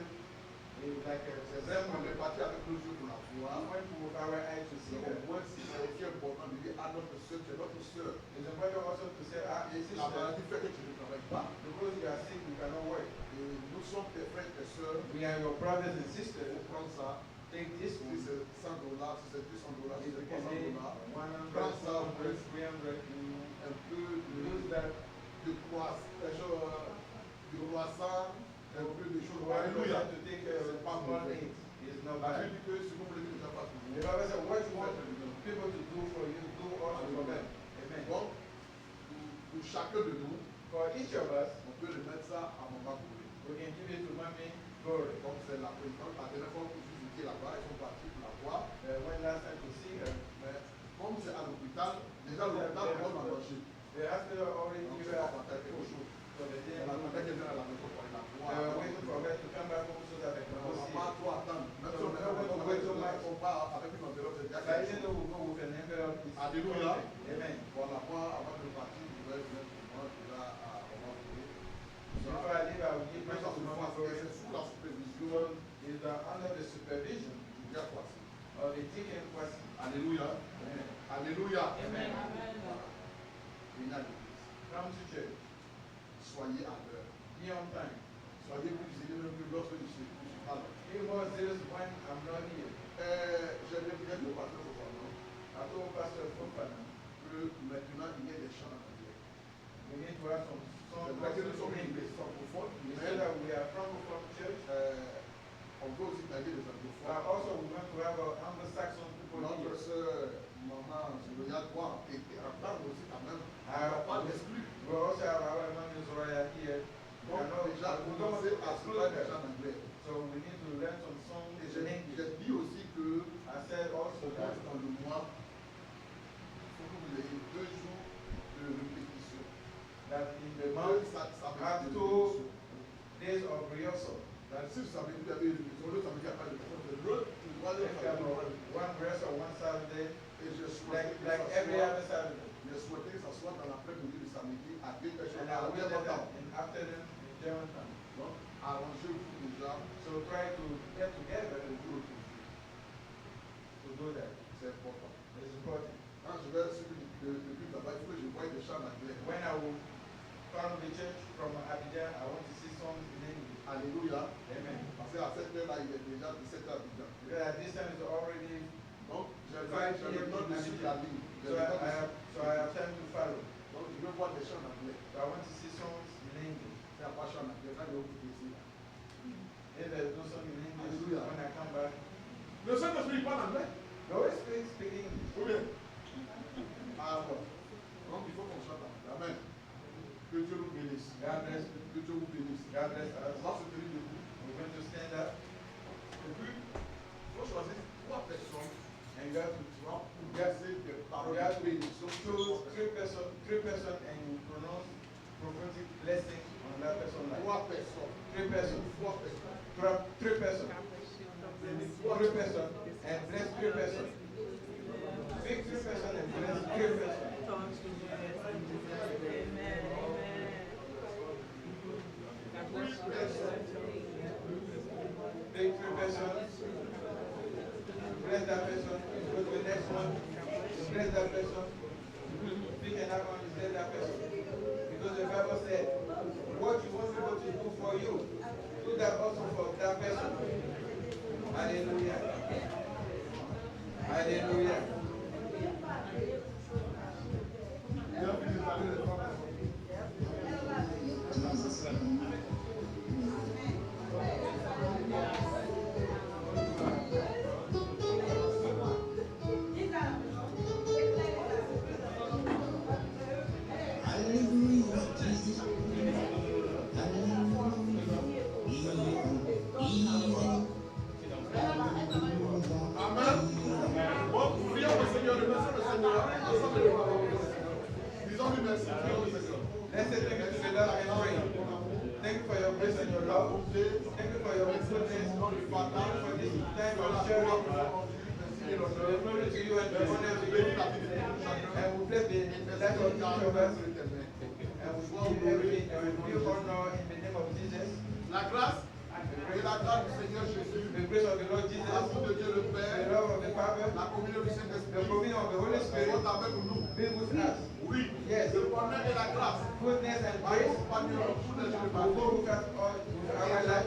like C'est a vrai qu'on symbol. est parti avec nos yeux pour la voir. We went with our eyes to see C'est her. au moins si c'est aussi important de dire à notre soeur, tu es notre soeur. It's important also to say, Et sister, la maladie fait que tu ne travailles pas. because you are sick, you cannot work. Et nous sommes tes frères et sœurs. We are your brothers and Il sisters. faut prendre ça. Take this Si one. c'est $100, si c'est $200, si If you c'est can make $300, 100, prends ça, 200, 300, un peu use that de croissant, un peu de choses. Alléluia. Alléluia. To take C'est pas small mauvais. things is not La bad. Bible dit que si vous voulez que les gens fassent pour The vous, Bible said, what you want people to do for you, do also for them. Amen. donc, pour chacun de nous, For each of us, on peut remettre ça à Maman Bourré. we can give it to Mommy Glory. Comme c'est la présidente, la dernière fois que vous étiez là-bas, ils sont partis pour la voir. When last time to see her, Mais comme c'est à l'hôpital, déjà l'hôpital doit m'engager. the hospital already Donc, give je her vais a faire quelque food. chose. So the day On attendait qu'elle vienne à la maison pour aller la voir. waiting for her to come back home so that they can On go va see pas her. trop attendre. Même si So on we est don't want to wait so much. on part avec une enveloppe, c'est déjà But quelque even chose. though we go with an envelope, it's Alléluia. Amen. Voilà, moi, avant de partir, je vais venir pour moi, déjà à Maman Bourré. Before I leave, I will give Mais my ça se to Mommy passe, Glory. c'est sous la supervision So it's under the supervision du gars Kwasi. of the deacon Kwasi. Alléluia. Amen. Alléluia. Amen. Venez à l'église. Come to church. Soyez à l'heure. Be on time. Soyez plus zélés même que lorsque je suis là. Be more serious when I'm not here. J'aimerais bien que le pasteur Fofana I told Pastor Fofana, que maintenant il y ait des chants en anglais. we need to have some C'est songs vrai que nous also sommes in une English. église francophone, We mais say that we are Francophone church, on veut aussi tailler les but anglophones. also we want to have Anglo-Saxon people Notre here. sœur, maman, Zoya doit entendre aussi quand même. On Ah, ne va pas l'exclure. We also have our Mami Zoraya here. We Donc cannot- déjà, we don't want commencer to à exclude faire des them. chants en anglais. So we need to learn some songs Et in English. j'ai dit aussi que I said also au moins that dans le mois, il faut que vous ayez 2 jours de répétition. in the month, Ça veut have dire 2 days of rehearsal. Si vous savez qu'il y avait une répétition, l'autre ça veut dire qu'il n'y a pas de répétition. L'autre, tu vois, If you have one rehearsal one Saturday, et je souhaite like every other Saturday. je souhaitais que ça soit dans l'après-midi du samedi à 2 personnes And I à will même that temps. in afternoon in German time. Donc, arrangez-vous déjà So try to get together le jour autour. to do that. C'est important. It's important. Quand je vais suivre le but là-bas, il faut que je voie des chants en anglais. When I will follow the church from Abidjan, I want to see songs in English. Alléluia. Amen. Parce qu'à cette heure-là, il est déjà 17 heures déjà. Because at this time it's already, Donc, j'ai Five le p.m. temps de in suivre Abidjan. la ligne. so I have time to follow. Donc, je veux voir des chants en anglais. So I want to see songs in English. Il n'y a pas de chant en anglais. Quand il y a autre ici. If there's no song in English, Hallelujah. when I come back, Le Saint-Esprit parle anglais. the Holy Spirit speak English. Ou bien? Ah bon. Donc, il faut qu'on chante en anglais. Amen. Que Dieu nous bénisse. God bless you. Que Dieu vous bénisse. God bless On us. va se tenir debout. We're going to stand up Et puis, il faut choisir 3 personnes and you have to pour verser des paroles de bénédiction. choose three person and you pronounce prophetic blessing on that person's life. 3 personnes. 3 person. 3 personnes. Three person. 3 person and bless 3 person. Pick 3 person and bless 3 person. Pick 3 person. Bless that person. Go to the next one. Bless that person. Pick another one. Bless that person. Because the Bible said, what you want people to do for you, do that also for that person. Hallelujah. Hallelujah. Bienvenue les amis les 3 personnes. Hallelujah, Jesus. Amen. Bon, prions le Seigneur, remercions le Seigneur. Ensemble, disons-lui merci. Prions le Seigneur. Let's say thank you to the Lord and pray. Thank you for your grace and your love. Thank you for your faithfulness. Thank you for this time of sharing. The glory to you and the honor to you. of each of us, and we give everything, and we give honor in the name of Jesus. La grâce et la grâce du Seigneur Jésus, The grace of the Lord Jesus, l'amour de Dieu le the Père, love of the Father, la communion du the Saint-Esprit communion of the Holy Spirit, sont avec nous. be with us. Oui, Yes. le bonheur et la grâce Goodness and grace accompagnent tous les jours de ma will vie. go with us all with our life.